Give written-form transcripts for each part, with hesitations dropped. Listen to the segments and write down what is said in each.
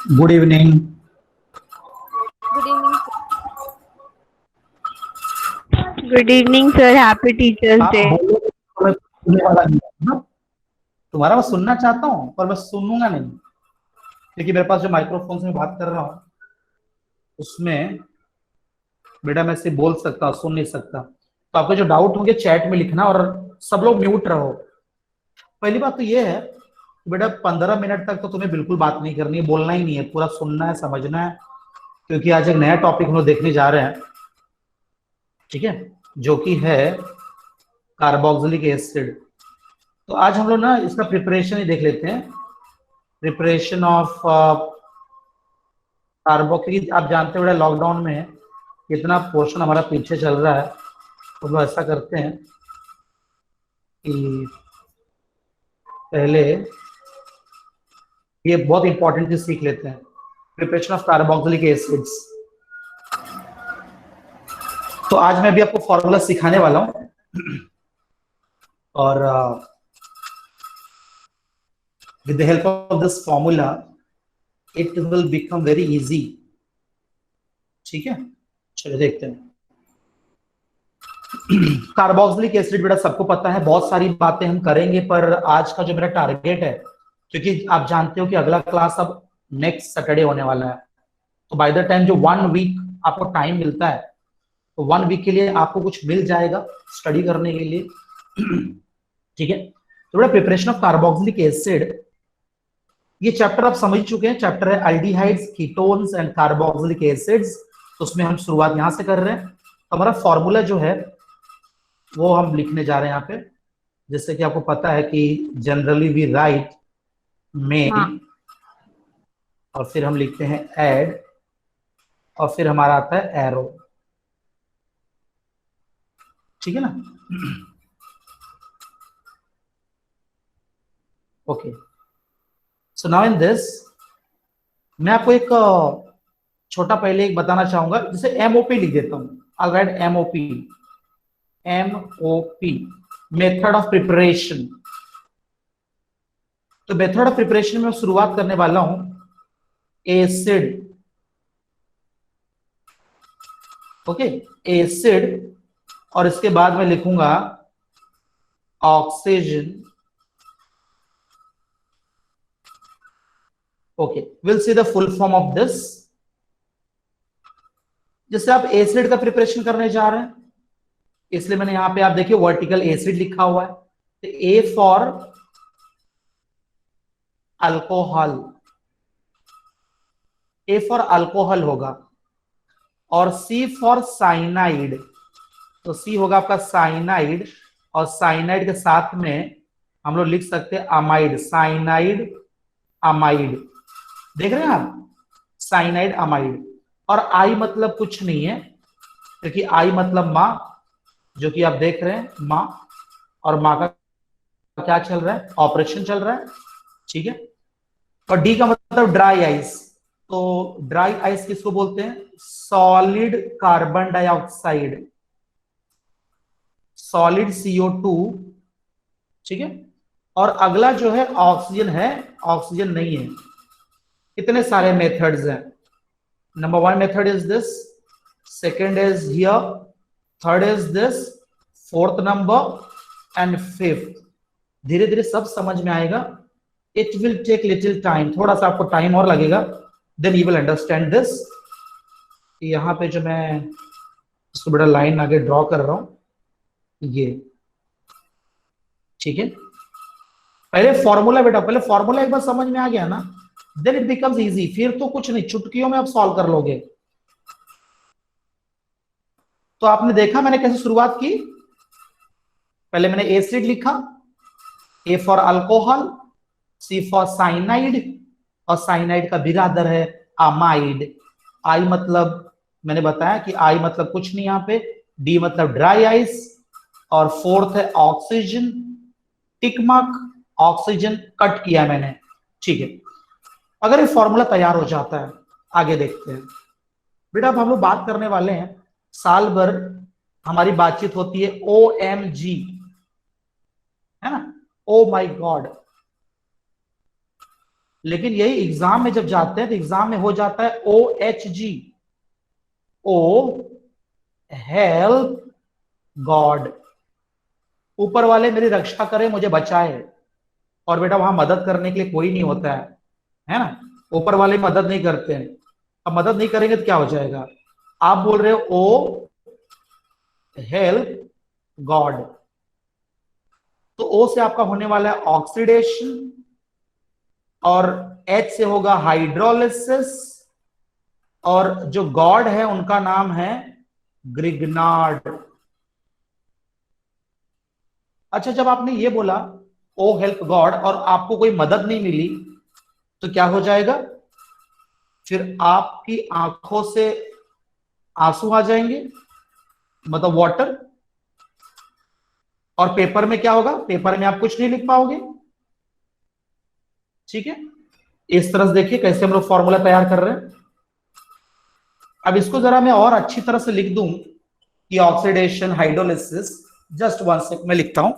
Good evening. Good evening. Good evening sir, happy teachers आप day. बोलो तो मैं सुनने वाला नहीं हूं ना। तुम्हारा मैं सुनना चाहता हूँ पर मैं सुनूंगा नहीं, क्योंकि मेरे पास जो माइक्रोफोन से मैं बात कर रहा हूँ उसमें बेटा मैं सिर्फ बोल सकता हूँ, सुन नहीं सकता। तो आपके जो डाउट होंगे चैट में लिखना और सब लोग म्यूट रहो। पहली बात तो ये है कि बेटा 15 मिनट तक तो तुम्हें बिल्कुल बात नहीं करनी है, बोलना ही नहीं है, पूरा सुनना है, समझना है, क्योंकि आज एक नया टॉपिक हम लोग देखने जा रहे हैं, ठीक है, जो कि है कार्बोक्सिलिक एसिड। तो आज हम लोग ना इसका प्रिपरेशन ही देख लेते हैं, प्रिपरेशन ऑफ कार्बोक्सिलिक। आप जानते हो लॉकडाउन में कितना पोर्शन हमारा पीछे चल रहा है, तो हम लोग ऐसा करते हैं कि पहले ये बहुत इंपॉर्टेंट चीज सीख लेते हैं, प्रिपरेशन ऑफ कार्बोक्सिलिक एसिड्स। तो आज मैं भी आपको फॉर्मूला सिखाने वाला हूं और with the help of this formula it will become very easy। ठीक है, चलो देखते हैं। कार्बोक्सिलिक एसिड बेटा सबको पता है, बहुत सारी बातें हम करेंगे, पर आज का जो मेरा टारगेट है, क्योंकि आप जानते हो कि अगला क्लास अब नेक्स्ट सैटरडे होने वाला है, तो बाय द टाइम जो 1 वीक आपको टाइम मिलता है, तो 1 वीक के लिए आपको कुछ मिल जाएगा स्टडी करने के लिए। ठीक है, तो बेटा प्रिपरेशन ऑफ कार्बोक्सिलिक एसिड, ये चैप्टर आप समझ चुके हैं, चैप्टर है aldehydes, ketones and carboxylic acids. तो उसमें हम शुरुआत यहां से कर रहे हैं। तो हमारा फॉर्मूला जो है वो हम लिखने जा रहे हैं यहाँ पे, जैसे कि आपको पता है कि जनरली वी राइट मेन और फिर हम लिखते हैं ऐड और फिर हमारा आता है एरो। ठीक है ना। Okay, so now in this मैं आपको एक छोटा पहले एक बताना चाहूंगा, जैसे एमओपी लिख देता हूं। I write MOP, MOP method of preparation. तो मेथड ऑफ प्रिपरेशन में शुरुआत करने वाला हूं एसिड। ओके, एसिड और इसके बाद मैं लिखूंगा oxygen. Okay, will see the full form of this. जैसे आप एसिड का प्रिपरेशन करने जा रहे हैं, इसलिए मैंने यहां पे आप देखिए वर्टिकल एसिड लिखा हुआ है। तो ए for alcohol, A for alcohol होगा, और सी फॉर साइनाइड, तो सी होगा आपका साइनाइड, और साइनाइड के साथ में हम लोग लिख सकते हैं अमाइड, साइनाइड अमाइड। देख रहे हैं आप, साइनाइड अमाइड। और आई मतलब कुछ नहीं है, क्योंकि आई मतलब माँ, जो कि आप देख रहे हैं माँ, और माँ का क्या चल रहा है, ऑपरेशन चल रहा है। ठीक है, और डी का मतलब ड्राई आइस। तो ड्राई आइस किसको बोलते हैं, solid carbon dioxide, solid CO2। ठीक है, और अगला जो है ऑक्सीजन है, ऑक्सीजन नहीं है। इतने सारे मेथड्स हैं। Number 1 method is this, second is here, third is this, fourth number and fifth. धीरे धीरे सब समझ में आएगा। It will take little time, थोड़ा सा आपको टाइम और लगेगा, then you will understand this. यहाँ पे जो मैं इसको बड़ा लाइन आगे ड्रॉ कर रहा हूं ये। ठीक है, पहले फॉर्मूला बेटा, पहले फॉर्मूला एक बार समझ में आ गया ना, देन इट बिकम्स इजी, फिर तो कुछ नहीं, चुटकियों में आप सॉल्व कर लोगे। तो आपने देखा मैंने कैसे शुरुआत की। पहले मैंने एसिड लिखा, A for alcohol, C for cyanide, और साइनाइड का बिरादर है अमाइड। आई मतलब मैंने बताया कि आई मतलब कुछ नहीं यहाँ पे, डी मतलब ड्राई आइस, और फोर्थ है oxygen, tick mark, oxygen cut किया मैंने। ठीक है, अगर ये फॉर्मूला तैयार हो जाता है, आगे देखते हैं बेटा। अब हम लोग बात करने वाले हैं, साल भर हमारी बातचीत होती है OMG, है ना, ओ माई गॉड। लेकिन यही एग्जाम में जब जाते हैं तो एग्जाम में हो जाता है OHG, ओ हेल्प गॉड, ऊपर वाले मेरी रक्षा करे, मुझे बचाए। और बेटा वहां मदद करने के लिए कोई नहीं होता है ना, ऊपर वाले मदद नहीं करते हैं। अब मदद नहीं करेंगे तो क्या हो जाएगा, आप बोल रहे हो ओ हेल्प गॉड, तो ओ से आपका होने वाला है ऑक्सीडेशन, और एच से होगा हाइड्रोलिसिस, और जो गॉड है उनका नाम है ग्रिग्नार्ड। अच्छा, जब आपने ये बोला ओ हेल्प गॉड और आपको कोई मदद नहीं मिली तो क्या हो जाएगा, फिर आपकी आंखों से आंसू आ जाएंगे, मतलब वाटर। और पेपर में क्या होगा, पेपर में आप कुछ नहीं लिख पाओगे। ठीक है, इस तरह से देखिए कैसे हम लोग फॉर्मूला तैयार कर रहे हैं। अब इसको जरा मैं और अच्छी तरह से लिख दूं कि oxidation hydrolysis, just one second में लिखता हूं।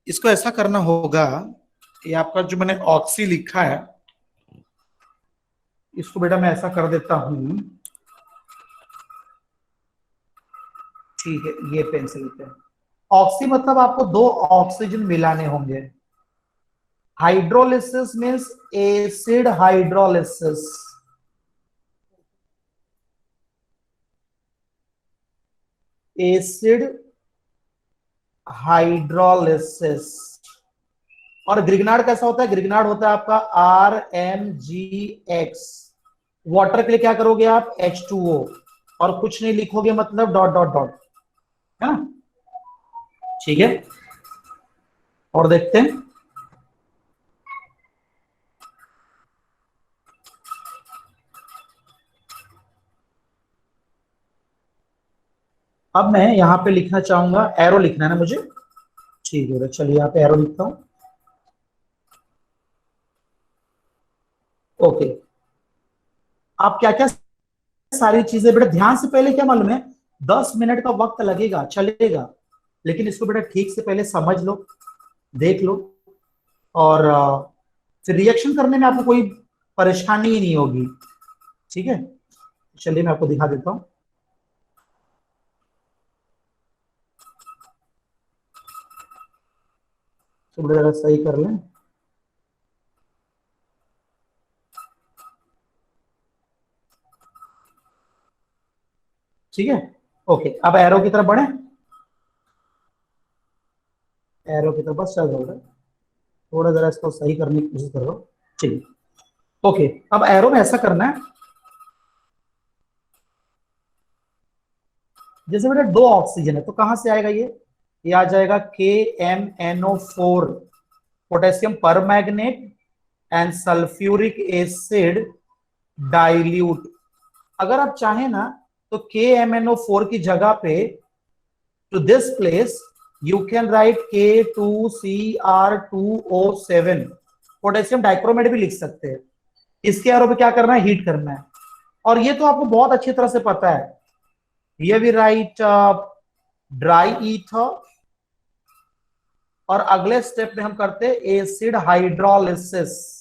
इसको ऐसा करना होगा, ये आपका जो मैंने ऑक्सी लिखा है, इसको बेटा मैं ऐसा कर देता हूं। ठीक है, ये पेन से लिखते हैं। ऑक्सी मतलब आपको दो ऑक्सीजन मिलाने होंगे। Hydrolysis means acid hydrolysis. Acid hydrolysis. और ग्रिग्नार्ड कैसा होता है, ग्रिग्नार्ड होता है आपका RMgX। वाटर के लिए क्या करोगे आप, H2O, और कुछ नहीं लिखोगे, मतलब डॉट डॉट डॉट, है ना। ठीक है, और देखते हैं। अब मैं यहां पे लिखना चाहूंगा, एरो लिखना है ना मुझे। ठीक है, चलिए यहाँ पे एरो लिखता हूं। ओके, आप क्या क्या सारी चीजें बेटा ध्यान से, पहले क्या मालूम है, 10 मिनट का वक्त लगेगा चलेगा, लेकिन इसको बेटा ठीक से पहले समझ लो, देख लो, और फिर रिएक्शन करने में आपको कोई परेशानी ही नहीं होगी। ठीक है, चलिए मैं आपको दिखा देता हूं। तो बड़ा जरा सही कर लें। ठीक है, ओके, अब एरो की तरफ बढ़े, एरो की तरफ बस चल रहा है, थोड़ा जरा इसको सही करने की कोशिश कर रहा हूँ। चलिए, ओके, अब एरो में ऐसा करना है, जैसे बेटा दो ऑक्सीजन है तो कहां से आएगा ये आ जाएगा KMnO4, potassium permanganate and sulphuric acid dilute. अगर आप चाहें ना तो KMnO4 की जगह पे, to this place you can write K2Cr2O7, potassium dichromate भी लिख सकते हैं। इसके आरो पे क्या करना है, हीट करना है। और ये तो आपको बहुत अच्छी तरह से पता है, ये भी राइट ड्राई ईथर, और अगले स्टेप में हम करते हैं एसिड हाइड्रोलिसिस।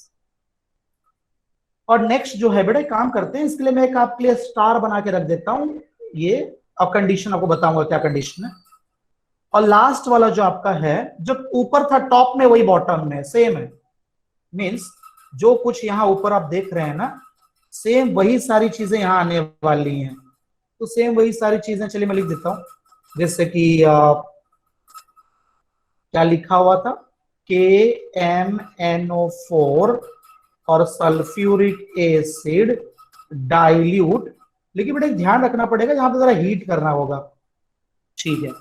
और नेक्स्ट जो है बेटा काम करते हैं, इसके लिए मैं एक आपके लिए स्टार बना के रख देता हूं। ये अब कंडीशन आपको बताऊंगा क्या कंडीशन है। और लास्ट वाला जो आपका है, जो ऊपर था टॉप में वही बॉटम में सेम है, मींस जो कुछ यहां ऊपर आप देख रहे हैं ना, सेम वही सारी चीजें यहां आने वाली हैं। तो सेम वही सारी चीजें, चलिए मैं लिख देता हूं, जैसे कि क्या लिखा हुआ था, KMnO4 और सल्फ्यूरिक एसिड डाइल्यूट। लेकिन बेटा ध्यान रखना पड़ेगा, यहां पे जरा हीट करना होगा। ठीक है,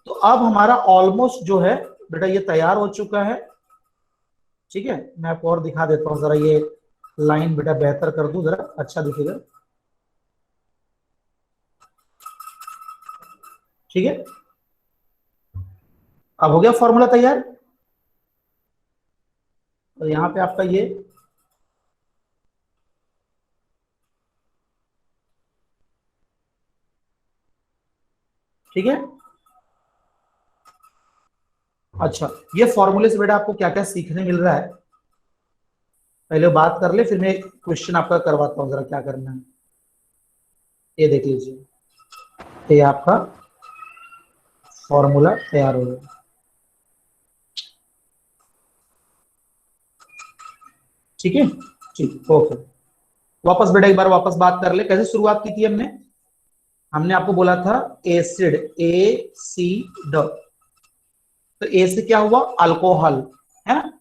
तो अब हमारा ऑलमोस्ट जो है बेटा ये तैयार हो चुका है। ठीक है, मैं आपको और दिखा देता हूं, जरा ये लाइन बेटा बेहतर कर दूं, जरा अच्छा दिखेगा। ठीक है, अब हो गया फॉर्मूला तैयार। तो यहाँ पे आपका ये ठीक है। अच्छा, ये फॉर्मूले से बेटा आपको क्या क्या सीखने मिल रहा है, पहले बात कर ले, फिर मैं क्वेश्चन आपका करवाता हूँ, जरा क्या करना है ये देख लीजिए। ये आपका फॉर्मूला तैयार हो गया। ठीक है, ठीक, ओके। वापस बेटा एक बार वापस बात कर ले, कैसे शुरुआत की थी हमने। हमने आपको बोला था एसिड, एसिड, तो ए से क्या हुआ, अल्कोहल, है ना।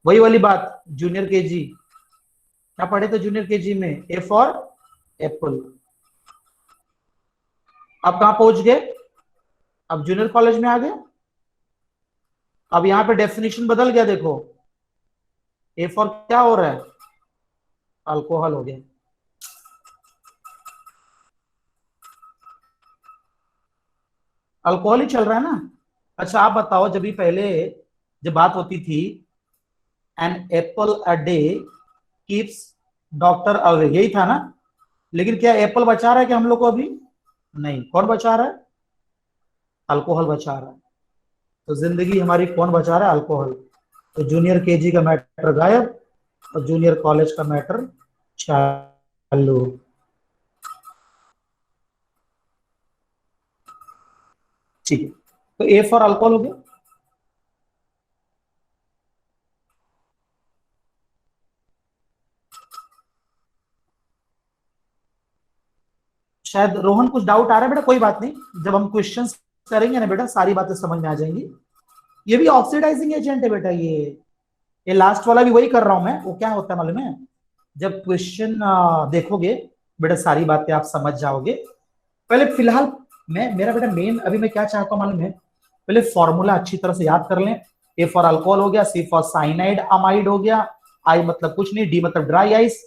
वही वाली बात जूनियर केजी, क्या पढ़े थे जूनियर केजी में, ए फॉर एप्पल। अब कहां पहुंच गए, अब जूनियर कॉलेज में आ गए। अब यहां पे डेफिनेशन बदल गया, देखो ए फॉर क्या हो रहा है, अल्कोहल हो गया। अल्कोहल ही चल रहा है ना। अच्छा आप बताओ, जब भी पहले जब बात होती थी an apple a day keeps doctor away, यही था ना। लेकिन क्या एप्पल बचा रहा है क्या हम लोग को अभी, नहीं। कौन बचा रहा है, अल्कोहल बचा रहा है। तो जिंदगी हमारी कौन बचा रहा है, अल्कोहल। तो जूनियर केजी का मैटर गायब और जूनियर कॉलेज का मैटर चालू। ठीक है, तो ए फॉर अल्कोहल हो गया। शायद रोहन कुछ डाउट आ रहा है बेटा, कोई बात नहीं, जब हम क्वेश्चंस करेंगे ना बेटा सारी बातें समझ में आ जाएंगी। ये भी ऑक्सीडाइजिंग एजेंट है बेटा, ये लास्ट वाला भी वही कर रहा हूं मैं। वो क्या होता है मालूम है, जब क्वेश्चन देखोगे बेटा सारी बातें आप समझ जाओगे। पहले फिलहाल मैं मेरा बेटा मेन अभी मैं क्या चाहता हूं मालूम है, पहले फॉर्मूला अच्छी तरह से याद कर लें। ए फॉर अल्कोहल हो गया, सी फॉर साइनाइड अमाइड हो गया, आई मतलब कुछ नहीं, डी मतलब ड्राई आइस।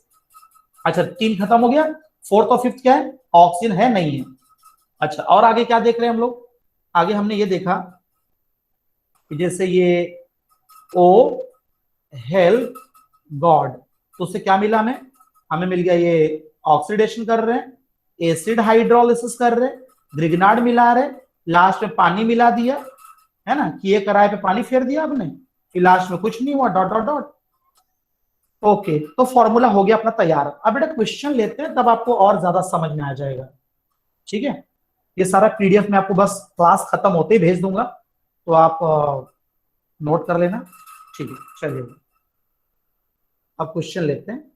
अच्छा 3 खत्म हो गया, फोर्थ और फिफ्थ क्या है, ऑक्सीजन है नहीं है। अच्छा और आगे क्या देख रहे हैं हम लोग, आगे हमने ये देखा कि जैसे ये ओ हेल्प गॉड, तो उससे क्या मिला हमें, हमें मिल गया ये ऑक्सीडेशन कर रहे हैं, एसिड हाइड्रोलिसिस कर रहे हैं, ग्रिग्नार्ड मिला रहे, लास्ट में पानी मिला दिया, है ना, किए कराए पे पानी फेर दिया आपने, फिर लास्ट में कुछ नहीं हुआ, डॉट डॉट डॉट। ओके, तो फॉर्मूला हो गया अपना तैयार। अब बेटा क्वेश्चन लेते हैं, तब आपको और ज्यादा समझ में आ जाएगा। ठीक है, ये सारा पीडीएफ मैं आपको बस क्लास खत्म होते ही भेज दूंगा, तो आप नोट कर लेना। ठीक है, चलिए अब क्वेश्चन लेते हैं।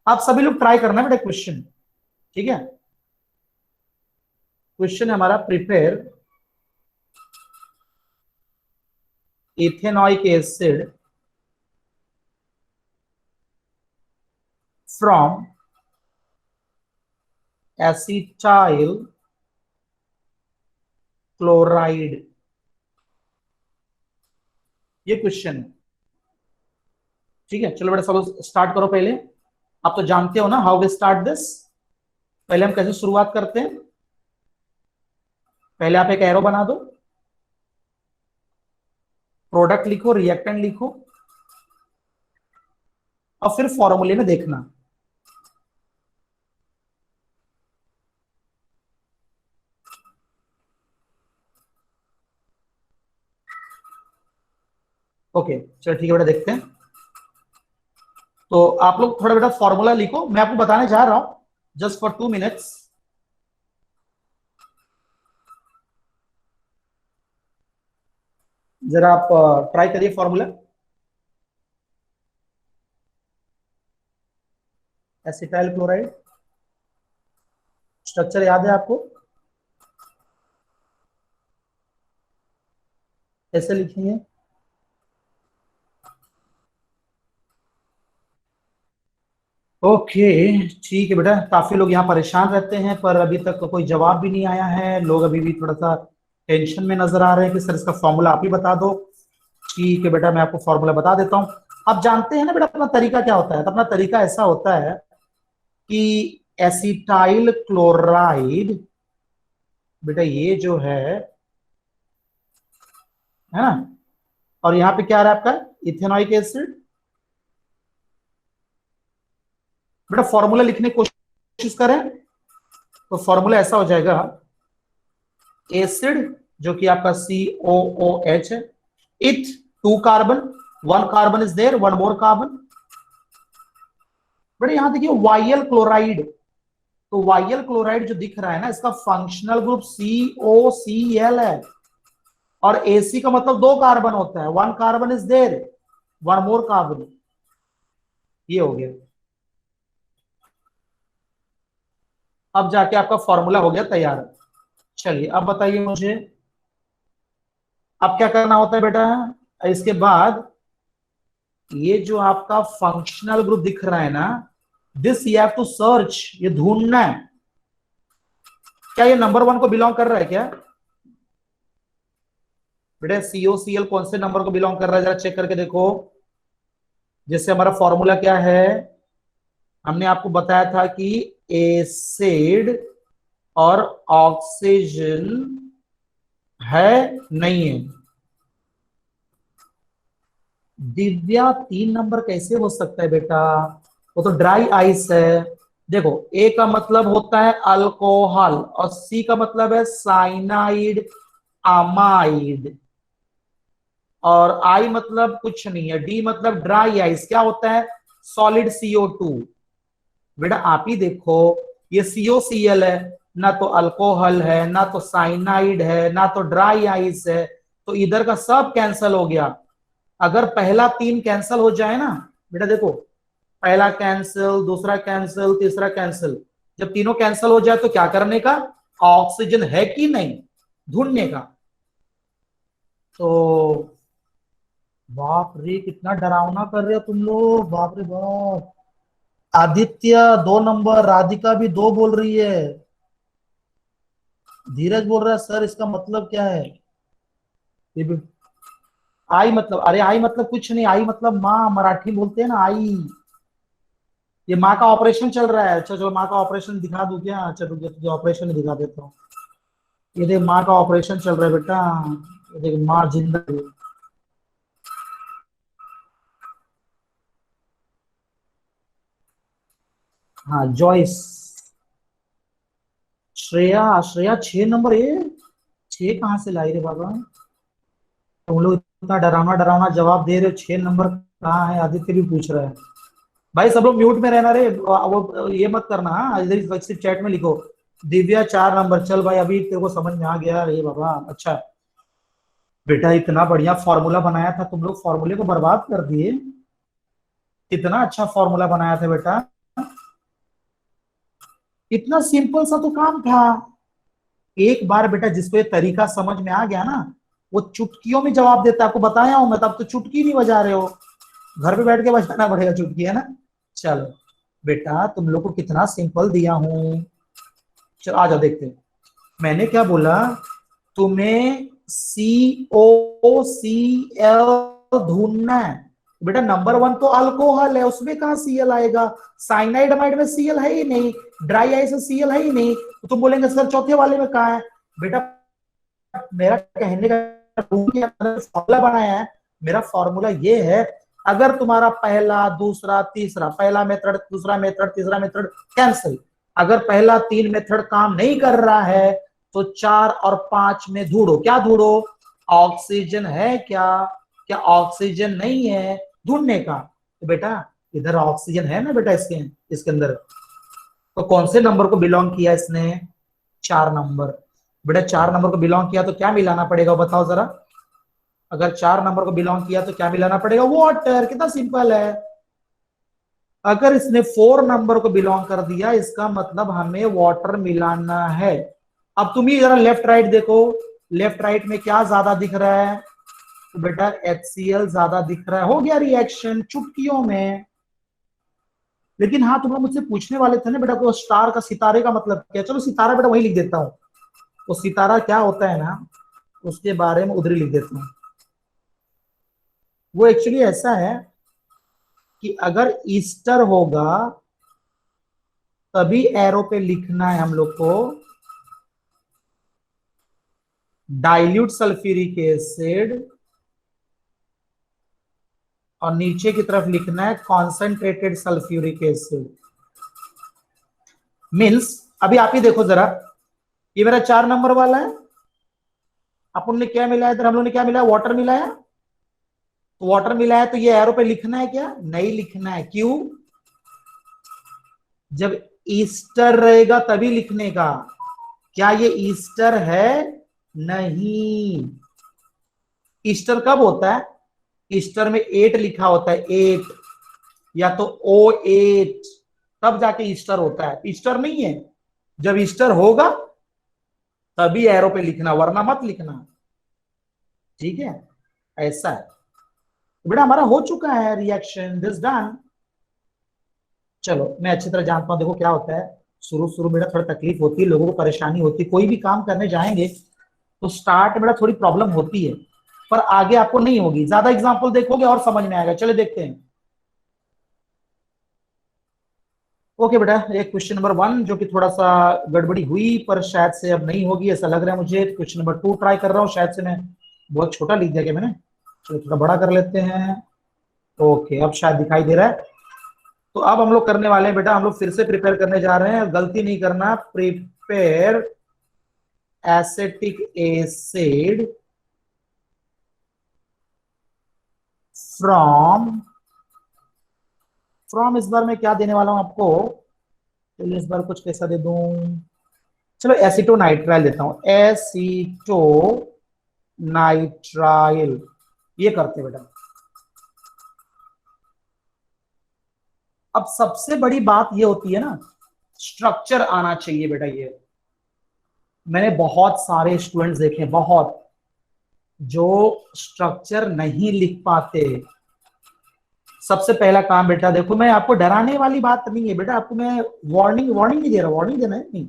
आप सभी लोग ट्राई करना बेटा क्वेश्चन, ठीक है। क्वेश्चन है हमारा, prepare ethanoic acid from acetyl chloride, ये क्वेश्चन है। ठीक है, चलो बेटा सब स्टार्ट करो। पहले आप तो जानते हो ना हाउ वी स्टार्ट दिस, पहले हम कैसे शुरुआत करते हैं। पहले आप एक एरो बना दो, प्रोडक्ट लिखो, रिएक्टेंट लिखो, और फिर फॉर्मूले में देखना। ओके चलो ठीक है बेटा, देखते हैं। तो आप लोग थोड़ा बेटा फॉर्मूला लिखो, मैं आपको बताने जा रहा हूं जस्ट फॉर 2 मिनट्स। जरा आप ट्राई करिए फॉर्मूला। एसिटाइल क्लोराइड, स्ट्रक्चर याद है आपको, कैसे लिखेंगे। ओके ठीक है बेटा, काफी लोग यहाँ परेशान रहते हैं, पर अभी तक कोई जवाब भी नहीं आया है। लोग अभी भी थोड़ा सा टेंशन में नजर आ रहे हैं कि सर इसका फॉर्मूला आप ही बता दो। ठीक है बेटा, मैं आपको फॉर्मूला बता देता हूँ। आप जानते हैं ना बेटा अपना तरीका क्या होता है, तो अपना तरीका ऐसा होता है कि एसिटाइल क्लोराइड बेटा ये जो है ना, और यहाँ पे क्या आ रहा है आपका इथेनॉइक एसिड। बेटा फॉर्मूला लिखने की कोशिश करें, तो फॉर्मूला ऐसा हो जाएगा एसिड जो कि आपका COOH है, इथ 2 carbon, 1 carbon is there, 1 more carbon. But यहां देखिए वाइयल क्लोराइड, तो वाइयल क्लोराइड जो दिख रहा है ना, इसका फंक्शनल ग्रुप COCl है, और AC का मतलब 2 कार्बन होता है, 1 carbon is there, 1 more carbon. ये हो गया। अब जाके आपका फॉर्मूला हो गया तैयार। चलिए अब बताइए मुझे, अब क्या करना होता है बेटा, इसके बाद ये जो आपका फंक्शनल ग्रुप दिख रहा है ना, this you have to search, ये ढूंढना है। क्या ये नंबर 1 को बिलोंग कर रहा है क्या बेटा? COCl कौन से नंबर को बिलोंग कर रहा है, जरा चेक करके देखो। जैसे हमारा फॉर्मूला क्या है, हमने आपको बताया था कि एसिड और ऑक्सीजन है नहीं है। दिव्या 3 नंबर कैसे हो सकता है बेटा, वो तो ड्राई आइस है। देखो ए का मतलब होता है अल्कोहल, और सी का मतलब है साइनाइड अमाइड, और आई मतलब कुछ नहीं है, डी मतलब ड्राई आइस, क्या होता है सॉलिड CO2। बेटा आप ही देखो, ये COCl है, ना तो अल्कोहल है, ना तो साइनाइड है, ना तो ड्राई आइस है, तो इधर का सब कैंसल हो गया। अगर पहला 3 कैंसल हो जाए ना बेटा, देखो पहला कैंसिल, दूसरा कैंसिल, तीसरा कैंसिल, जब तीनों कैंसिल हो जाए तो क्या करने का, ऑक्सीजन है कि नहीं ढूंढने का। तो बाप रे कितना डरावना कर रहे हो तुम लोग, बाप रे बाप। आदित्य 2 नंबर, राधिका भी 2 बोल रही है, धीरज बोल रहा है सर इसका मतलब क्या है। ये भी आई मतलब, अरे आई मतलब कुछ नहीं, आई मतलब माँ, मराठी बोलते हैं ना आई। ये माँ का ऑपरेशन चल रहा है। अच्छा चलो माँ का ऑपरेशन दिखा दूं क्या, चलो तुझे ऑपरेशन दिखा देता हूँ। ये देख माँ का ऑपरेशन चल रहा है बेटा, ये देख माँ जिंदा है। हाँ जॉयस, श्रेया, श्रेया 6 नंबर, ये 6 कहाँ से लाई रे बाबा, तुम लोग इतना डरावना डरावना जवाब दे रहे हो, 6 नंबर कहाँ है, आदित्य भी पूछ रहा है। भाई सब लोग म्यूट में रहना रे, वो ये मत करना, हाँ इधर सिर्फ चैट में लिखो। दिव्या 4 नंबर, चल भाई अभी तेरे को समझ में आ गया रे बाबा। अच्छा बेटा इतना बढ़िया फॉर्मूला बनाया था, तुम लोग फॉर्मूले को बर्बाद कर दिए। इतना अच्छा फॉर्मूला बनाया था बेटा, इतना सिंपल सा तो काम था। एक बार बेटा जिसको ये तरीका समझ में आ गया ना, वो चुटकियों में जवाब देता है। आपको बताया हूं मैं, तब तो चुटकी नहीं बजा रहे हो, घर पे बैठ के बजाना पड़ेगा चुटकी, है ना। चलो बेटा तुम लोग को कितना सिंपल दिया हूं, चलो आ जाओ देखते हैं। मैंने क्या बोला, तुम्हें COCl ढूंढना है। बेटा नंबर 1 तो अल्कोहल है, उसमें कहाँ Cl आएगा, साइनाइड अमाइड में Cl है ही नहीं, ड्राई आइस में Cl है ही नहीं, तो तुम बोलेंगे सर चौथे वाले में कहाँ है। बेटा मेरा कहने का फॉर्मूला बनाया है, मेरा फॉर्मूला ये है, अगर तुम्हारा पहला दूसरा तीसरा, पहला मेथड दूसरा मेथड तीसरा मेथड कैंसिल, अगर पहला 3 मेथड काम नहीं कर रहा है तो 4 और 5 में ढूंढो। क्या ढूंढो, ऑक्सीजन है क्या, क्या ऑक्सीजन नहीं है, ढूंढने का। तो बेटा इधर ऑक्सीजन है ना बेटा, इसके अंदर, तो कौन से नंबर को बिलोंग किया इसने, 4 नंबर। बेटा 4 नंबर को बिलोंग किया तो क्या मिलाना पड़ेगा बताओ जरा, अगर 4 नंबर को बिलोंग किया तो क्या मिलाना पड़ेगा, वाटर। कितना सिंपल है। अगर इसने 4 नंबर को बिलोंग कर दिया, इसका मतलब हमें वाटर मिलाना है। अब तुम ही जरा लेफ्ट राइट देखो, लेफ्ट राइट में क्या ज्यादा दिख रहा है, तो बेटा HCl ज्यादा दिख रहा है। हो गया रिएक्शन चुटकियों में। लेकिन हाँ तुम लोग मुझसे पूछने वाले थे ना बेटा, को स्टार का, सितारे का मतलब क्या, चलो सितारा बेटा वही लिख देता हूँ। वो सितारा क्या होता है ना, उसके बारे में उधर ही लिख देता हूँ। वो एक्चुअली ऐसा है कि अगर ईस्टर होगा तभी एरो पे लिखना है हम लोग को, डाइल्यूट सल्फ्यूरिक एसिड, और नीचे की तरफ लिखना है कॉन्सेंट्रेटेड सल्फ्यूरिक एसिड। मीन्स अभी आप ही देखो जरा, ये मेरा 4 नंबर वाला है, अपन ने क्या मिला है इधर, हम लोग ने क्या मिला है, वाटर मिला है। तो वाटर मिला है तो ये एरो पे लिखना है क्या, नहीं लिखना है। क्यों, जब ईस्टर रहेगा तभी लिखने का। क्या ये ईस्टर है, नहीं। ईस्टर कब होता है, ईस्टर में 8 लिखा होता है, 8 या तो O8, तब जाके ईस्टर होता है। ईस्टर नहीं है, जब ईस्टर होगा तभी एरो पे लिखना, वरना मत लिखना, ठीक है। ऐसा है। तो बेटा हमारा हो चुका है रिएक्शन, दिस डन। चलो मैं अच्छी तरह जानता हूं, देखो क्या होता है, शुरू शुरू में थोड़ा तकलीफ होती है, लोगों को परेशानी होती है, कोई भी काम करने जाएंगे तो स्टार्ट में थोड़ी प्रॉब्लम होती है, पर आगे आपको नहीं होगी। ज्यादा एग्जांपल देखोगे और समझ में आएगा। चले देखते हैं। ओके बेटा, एक क्वेश्चन नंबर 1 जो कि थोड़ा सा गड़बड़ी हुई, पर शायद से अब नहीं होगी ऐसा लग रहा है मुझे। क्वेश्चन नंबर 2 ट्राई कर रहा हूँ, शायद से मैं बहुत छोटा लिख दिया क्या मैंने, चलो थोड़ा बड़ा कर लेते हैं। ओके, अब शायद दिखाई दे रहा है। तो अब हम लोग करने वाले हैं बेटा, हम लोग फिर से प्रिपेयर करने जा रहे हैं, गलती नहीं करना। प्रिपेयर एसिटिक एसिड फ्रॉम इस बार मैं क्या देने वाला हूं आपको, चलिए इस बार कुछ कैसा दे दूं, चलो एसिटोनाइट्राइल देता हूं, एसिटोनाइट्राइल, ये करते बेटा। अब सबसे बड़ी बात ये होती है ना, स्ट्रक्चर आना चाहिए बेटा। ये मैंने बहुत सारे स्टूडेंट्स देखे, बहुत, जो स्ट्रक्चर नहीं लिख पाते। सबसे पहला काम बेटा, देखो मैं आपको डराने वाली बात नहीं है बेटा, आपको मैं वार्निंग नहीं दे रहा, वार्निंग देना है नहीं,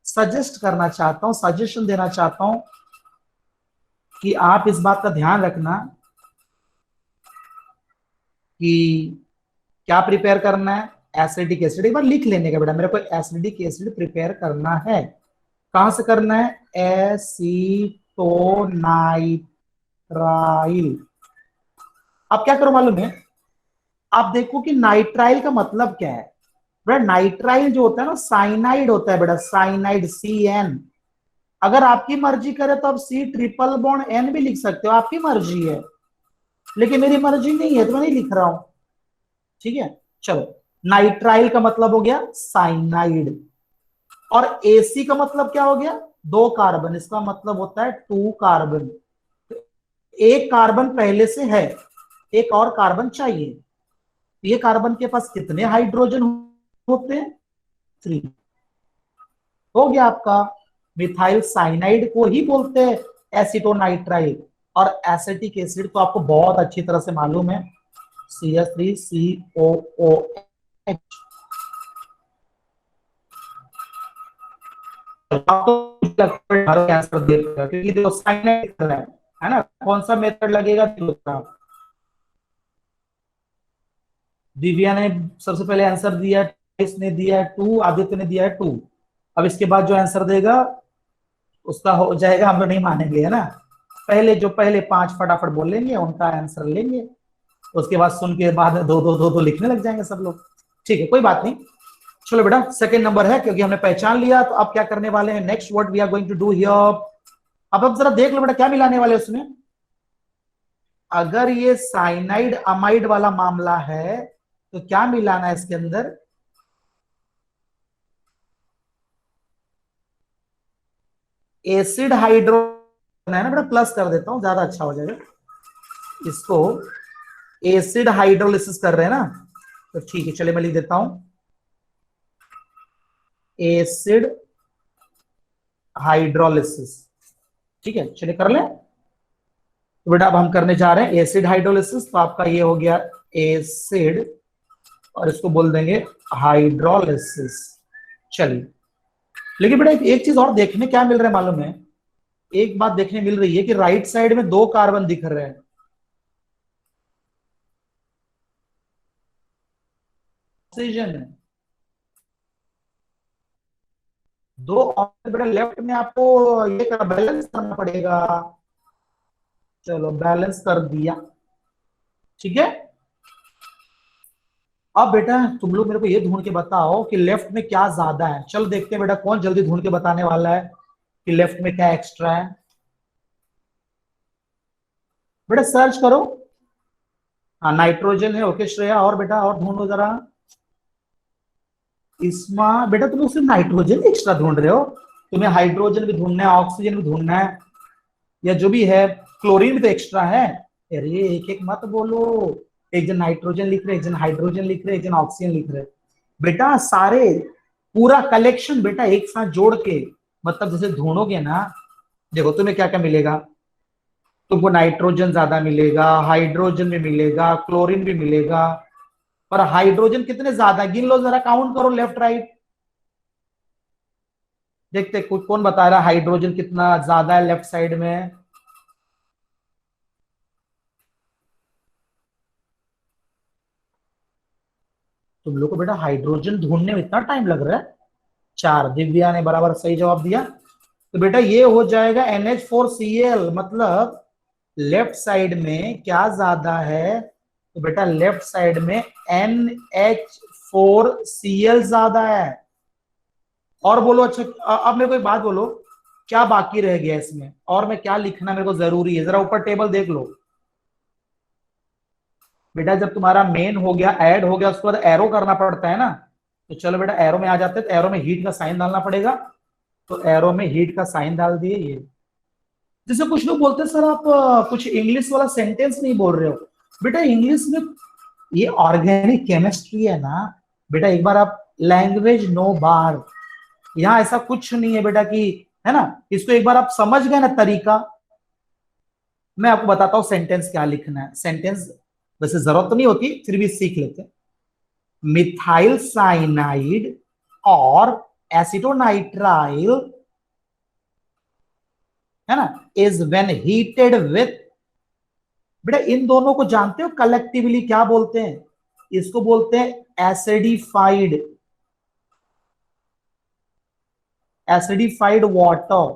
सजेस्ट करना चाहता हूं, सजेशन देना चाहता हूं कि आप इस बात का ध्यान रखना कि क्या प्रिपेयर करना है, एसिडिक एसिड। एक बार लिख लेने का बेटा, मेरे को एसिडिक एसिड प्रिपेयर करना है। कहां से करना है, एसीटोनाइट्राइल। अब क्या करो मालूम है, आप देखो कि नाइट्राइल का मतलब क्या है बेटा। नाइट्राइल जो होता है ना, साइनाइड होता है बेटा, साइनाइड, CN। अगर आपकी मर्जी करे तो आप C ट्रिपल बॉन्ड N भी लिख सकते हो, आपकी मर्जी है, लेकिन मेरी मर्जी नहीं है तो मैं नहीं लिख रहा हूं, ठीक है। चलो, नाइट्राइल का मतलब हो गया साइनाइड, और AC का मतलब क्या हो गया, 2 कार्बन, इसका मतलब होता है 2 कार्बन। एक कार्बन पहले से है, एक और कार्बन चाहिए। ये कार्बन के पास कितने हाइड्रोजन होते हैं, 3। हो गया आपका। मिथाइल साइनाइड को ही बोलते हैं एसिटोनाइट्राइल। और एसिटिक एसिड तो आपको बहुत अच्छी तरह से मालूम है, CH3COOH। आंसर देगा क्योंकि देखो साइनाइड है ना, कौन सा मेथड लगेगा, दिव्या ने सबसे पहले आंसर दिया, इसने दिया है 2, आदित्य ने दिया है 2। अब इसके बाद जो आंसर देगा उसका हो जाएगा, हम लोग नहीं मानेंगे, है ना। पहले 5 फटाफट बोल लेंगे, उनका आंसर लेंगे, उसके बाद सुन के बाद 2 लिखने लग जाएंगे सब लोग, ठीक है, कोई बात नहीं। चलो बेटा, सेकंड नंबर है, क्योंकि हमने पहचान लिया। तो अब क्या करने वाले हैं, next what we are going to do here. अब जरा देख लो बेटा क्या मिलाने वाले उसमें। अगर ये साइनाइड अमाइड वाला मामला है तो क्या मिलाना है इसके अंदर, एसिड हाइड्रो है ना बेटा, प्लस कर देता हूं, ज्यादा अच्छा हो जाएगा। इसको एसिड हाइड्रोलिसिस कर रहे हैं ना, तो ठीक है, चलिए मैं लिख देता हूं एसिड हाइड्रोलिसिस, ठीक है, चलिए कर लें। तो बेटा अब हम करने जा रहे हैं एसिड हाइड्रोलिसिस, तो आपका ये हो गया एसिड, और इसको बोल देंगे हाइड्रोलिसिस। चलिए, लेकिन बेटा एक चीज और देखने क्या मिल रहा है मालूम है, एक बात देखने मिल रही है कि राइट साइड में 2 कार्बन दिख रहे हैं, ऑक्सीजन है 2, और बेटा लेफ्ट में आपको ये बैलेंस करना पड़ेगा। चलो बैलेंस कर दिया, ठीक है। अब बेटा तुम लोग मेरे को ये ढूंढ के बताओ कि लेफ्ट में क्या ज्यादा है। चलो देखते हैं बेटा, कौन जल्दी ढूंढ के बताने वाला है कि लेफ्ट में क्या एक्स्ट्रा है। बेटा सर्च करो। हाँ नाइट्रोजन है, ओके श्रेया, और बेटा और ढूंढो जरा। इसमें बेटा तुम सिर्फ नाइट्रोजन एक्स्ट्रा ढूंढ रहे हो, तुम्हें हाइड्रोजन भी ढूंढना है, ऑक्सीजन भी ढूंढना है, या जो भी है, क्लोरीन भी तो एक्स्ट्रा है। अरे एक एक मत बोलो, एक जन नाइट्रोजन लिख रहे, एक जन हाइड्रोजन लिख रहे, एक जन ऑक्सीजन लिख रहे। बेटा सारे पूरा कलेक्शन बेटा एक साथ जोड़ के मतलब जैसे ढूंढोगे ना, देखो तुम्हें क्या क्या मिलेगा। तुमको नाइट्रोजन ज्यादा मिलेगा, हाइड्रोजन भी मिलेगा, क्लोरीन भी मिलेगा। पर हाइड्रोजन कितने ज्यादा, गिन लो जरा, काउंट करो लेफ्ट राइट। देखते कौन बता रहा है हाइड्रोजन कितना ज्यादा है लेफ्ट साइड में। तुम लोग को बेटा हाइड्रोजन ढूंढने में इतना टाइम लग रहा है। 4, दिव्या ने बराबर सही जवाब दिया। तो बेटा ये हो जाएगा NH4Cl, मतलब लेफ्ट साइड में क्या ज्यादा है, तो बेटा लेफ्ट साइड में NH4Cl ज्यादा है। और बोलो, अच्छा अब मेरे को एक बात बोलो, क्या बाकी रह गया इसमें, और मैं क्या लिखना मेरे को जरूरी है, जरा ऊपर टेबल देख लो। बेटा जब तुम्हारा मेन हो गया, ऐड हो गया, उसके बाद एरो करना पड़ता है ना। तो चलो बेटा एरो में आ जाते हैं, तो एरो में हीट का साइन डालना पड़ेगा। तो एरो में हीट का साइन डाल दिए। ये जैसे कुछ लोग बोलते हैं सर आप कुछ इंग्लिश वाला सेंटेंस नहीं बोल रहे हो। बेटा इंग्लिश में ये ऑर्गेनिक केमिस्ट्री है ना बेटा, एक बार आप लैंग्वेज नो बार, यहाँ ऐसा कुछ नहीं है बेटा कि, है ना, इसको एक बार आप समझ गए ना तरीका। मैं आपको बताता हूं सेंटेंस क्या लिखना है। सेंटेंस वैसे जरूरत तो नहीं होती, फिर भी सीख लेते हैं। मिथाइल साइनाइड और एसिटोनाइट्राइल, है ना, इज व्हेन हीटेड विथ, बेटा इन दोनों को जानते हो कलेक्टिवली क्या बोलते हैं? इसको बोलते हैं एसिडिफाइड, एसिडिफाइड वाटर।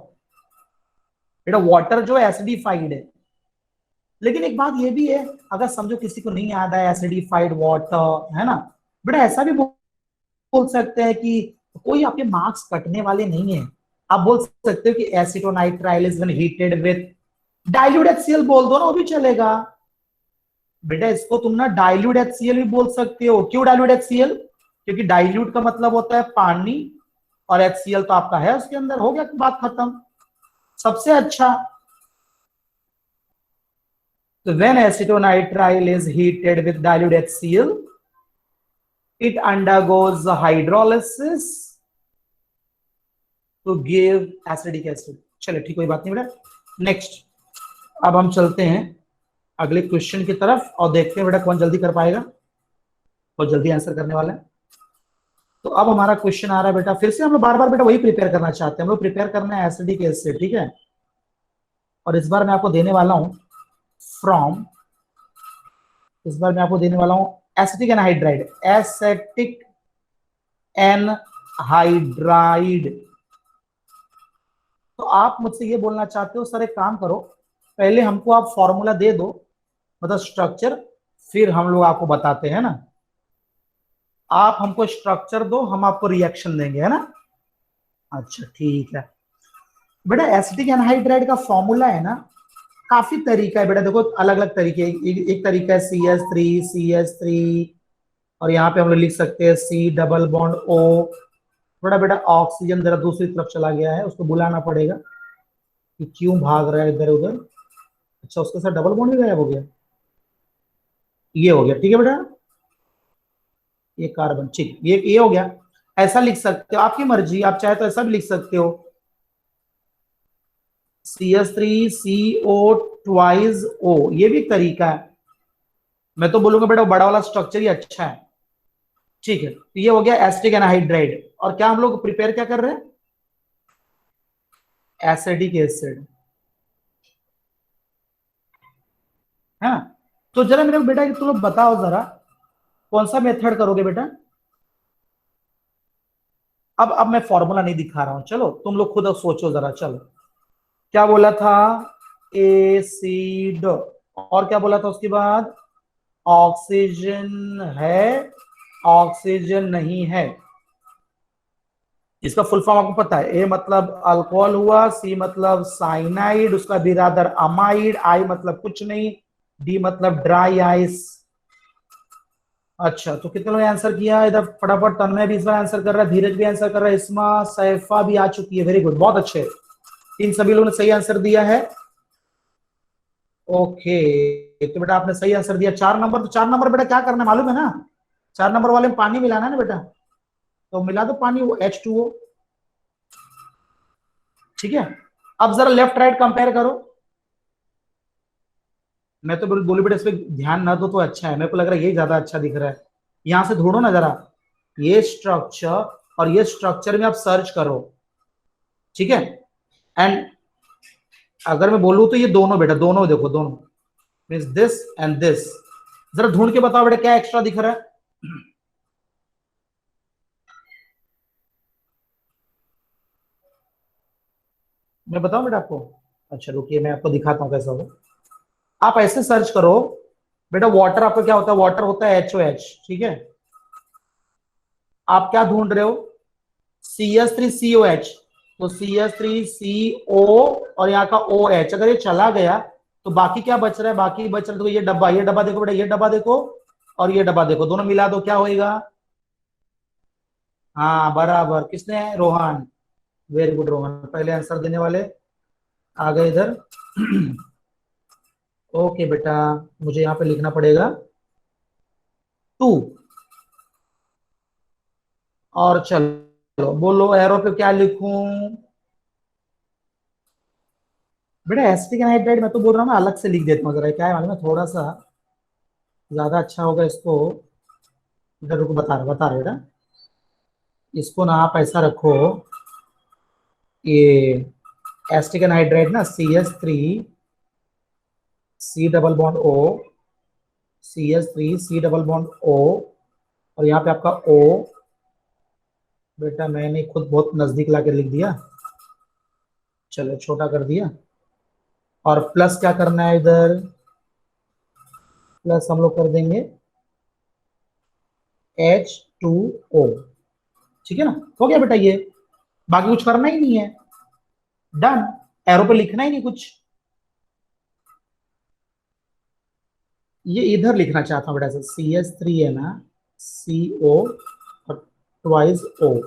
बेटा वाटर जो एसिडिफाइड है। लेकिन एक बात ये भी है, अगर समझो किसी को नहीं याद है एसिडिफाइड वाटर, है ना, बेटा ऐसा भी बोल सकते हैं कि कोई आपके मार्क्स कटने वाले नहीं है। आप बोल सकते हो कि acetonitrile is when heated with dilute HCl, बोल दो ना, वो भी चलेगा। बेटा इसको तुम ना डाइल्यूट HCl भी बोल सकते हो। क्यों डाइल्यूट HCl? क्योंकि डाइल्यूट का मतलब होता है पानी, और HCl तो आपका है उसके अंदर, हो गया बात खत्म। सबसे अच्छा, तो when acetonitrile is heated with dilute HCl, it undergoes hydrolysis to give acidic acid। चलिए ठीक, कोई बात नहीं बेटा। नेक्स्ट, अब हम चलते हैं अगले क्वेश्चन की तरफ और देखते हैं बेटा कौन जल्दी कर पाएगा, और जल्दी आंसर करने वाला है। तो अब हमारा क्वेश्चन आ रहा है बेटा, फिर से हम लोग बार बार बेटा वही प्रिपेयर करना चाहते हैं, हम लोग प्रिपेयर करना है एसिडिक एसिड, ठीक है। और इस बार मैं आपको देने वाला हूं फ्रॉम, इस बार मैं आपको देने वाला हूं एसिटिक एनहाइड्राइड, एसिटिक एनहाइड्राइड। तो आप मुझसे ये बोलना चाहते हो सर एक काम करो, पहले हमको आप फॉर्मूला दे दो, मतलब स्ट्रक्चर, फिर हम लोग आपको बताते हैं ना। आप हमको स्ट्रक्चर दो, हम आपको रिएक्शन देंगे, है ना। अच्छा ठीक है बेटा, एसिटिक एनहाइड्राइड का फॉर्मूला है ना, काफी तरीका है बेटा, देखो अलग अलग तरीके। एक तरीका है CH3, और यहाँ पे हम लोग लिख सकते हैं C डबल बॉन्ड O। थोड़ा बेटा ऑक्सीजन जरा दूसरी तरफ चला गया है, उसको बुलाना पड़ेगा कि क्यों भाग रहा है इधर उधर। अच्छा उसके साथ डबल बॉन्ड भी गायब हो गया, ये हो गया, ठीक है बेटा, ये कार्बन, ठीक, ये हो गया। ऐसा लिख सकते हो, आपकी मर्जी, आप चाहे तो ऐसा भी लिख सकते हो CH3CO ट्वाइस O, ये भी एक तरीका है। मैं तो बोलूंगा बेटा बड़ा वाला स्ट्रक्चर ही अच्छा है, ठीक है। तो ये हो गया एसिटिक एनहाइड्राइड, और क्या हम लोग प्रिपेयर क्या कर रहे हैं? एसिडिक एसिड, है ना। तो जरा मेरे बेटा तुम लोग बताओ जरा कौन सा मेथड करोगे बेटा। अब मैं फॉर्मूला नहीं दिखा रहा हूं, चलो तुम लोग खुद सोचो जरा। चलो क्या बोला था? एसिड, और क्या बोला था उसके बाद? ऑक्सीजन है, ऑक्सीजन नहीं है। इसका फुल फॉर्म आपको पता है, ए मतलब अल्कोहल हुआ, सी मतलब साइनाइड, उसका बिरादर अमाइड, आई मतलब कुछ नहीं, डी मतलब ड्राई आइस। अच्छा, तो कितने लोगों ने आंसर किया इधर? फटाफट तन्मय भी इस बार आंसर कर रहा है, धीरज भी आंसर कर रहा है, इस्मा, सैफा भी आ चुकी है, वेरी गुड, बहुत अच्छे, इन सभी लोगों ने सही आंसर दिया है। ओके, तो बेटा आपने सही आंसर दिया 4 नंबर। तो 4 नंबर बेटा क्या करना है मालूम है ना? 4 नंबर वाले में पानी मिलाना है ना बेटा, तो मिला दो पानी, वो H2O, ठीक है। अब जरा लेफ्ट राइट कंपेयर करो। मैं तो बोली बेटा इस पे ध्यान ना दो तो अच्छा है, मेरे को लग रहा है ये ज्यादा अच्छा दिख रहा है। यहां से ढूंढो ना जरा, ये स्ट्रक्चर और ये स्ट्रक्चर में आप सर्च करो, ठीक है। एंड अगर मैं बोलूं तो ये दोनों बेटा, दोनों देखो, दोनों मीन्स दिस एंड दिस, जरा ढूंढ के बताओ बेटा क्या एक्स्ट्रा दिख रहा है। मैं बताऊं बेटा आपको? अच्छा रुकिए, मैं आपको दिखाता हूं कैसा होगा। आप ऐसे सर्च करो बेटा, वाटर आपका क्या होता है? वाटर होता है HOH, ठीक है। आप क्या ढूंढ रहे हो? CS3COH, तो CS3CO और यहाँ का OH, अगर ये चला गया तो बाकी क्या बच रहा है? बाकी बच रहा है, तो ये डब्बा देखो बेटा, ये डब्बा देखो और ये डब्बा देखो, दोनों मिला दो क्या होएगा? हाँ बराबर, किसने? रोहन, वेरी गुड रोहन, पहले आंसर देने वाले आ गए इधर। ओके बेटा, मुझे यहाँ पे लिखना पड़ेगा 2, और चलो बोलो एरो पे क्या लिखूं? बेटा एसिटिक एनहाइड्राइड मैं तो बोल रहा हूँ ना, अलग से लिख देता हूँ जरा, क्या है मालूम है, थोड़ा सा ज्यादा अच्छा होगा इसको। इधर रुको, बता रहे बेटा, इसको ना आप ऐसा रखो, ये एसिटिक एनहाइड्राइड ना CS3C डबल बॉन्ड O, और यहाँ पे आपका O, बेटा मैंने खुद बहुत नजदीक लाके लिख दिया, चलो छोटा कर दिया, और प्लस क्या करना है इधर? प्लस हम लोग कर देंगे H2O, ठीक है ना, हो गया बेटा ये, बाकी कुछ करना ही नहीं है, डन, एरो पे लिखना ही नहीं कुछ। ये इधर लिखना चाहता हूँ बेटा, CS3 है ना, CO और ट्वाइस O,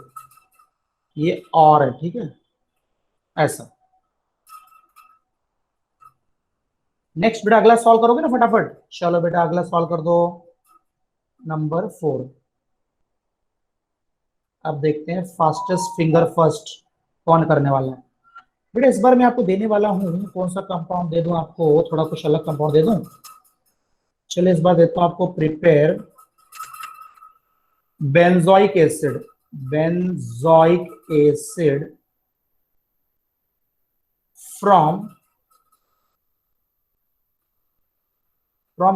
ये और है, ठीक है, ऐसा। नेक्स्ट बेटा अगला सॉल्व करोगे ना फटाफट? चलो बेटा अगला सॉल्व कर दो, नंबर 4। अब देखते हैं फास्टेस्ट फिंगर फर्स्ट कौन करने वाला है। बेटा इस बार मैं आपको देने वाला हूँ, कौन सा कंपाउंड दे दूं आपको? थोड़ा कुछ अलग कंपाउंड दे दूं? चलिए इस बार देता हूं आपको prepare benzoic acid, benzoic acid from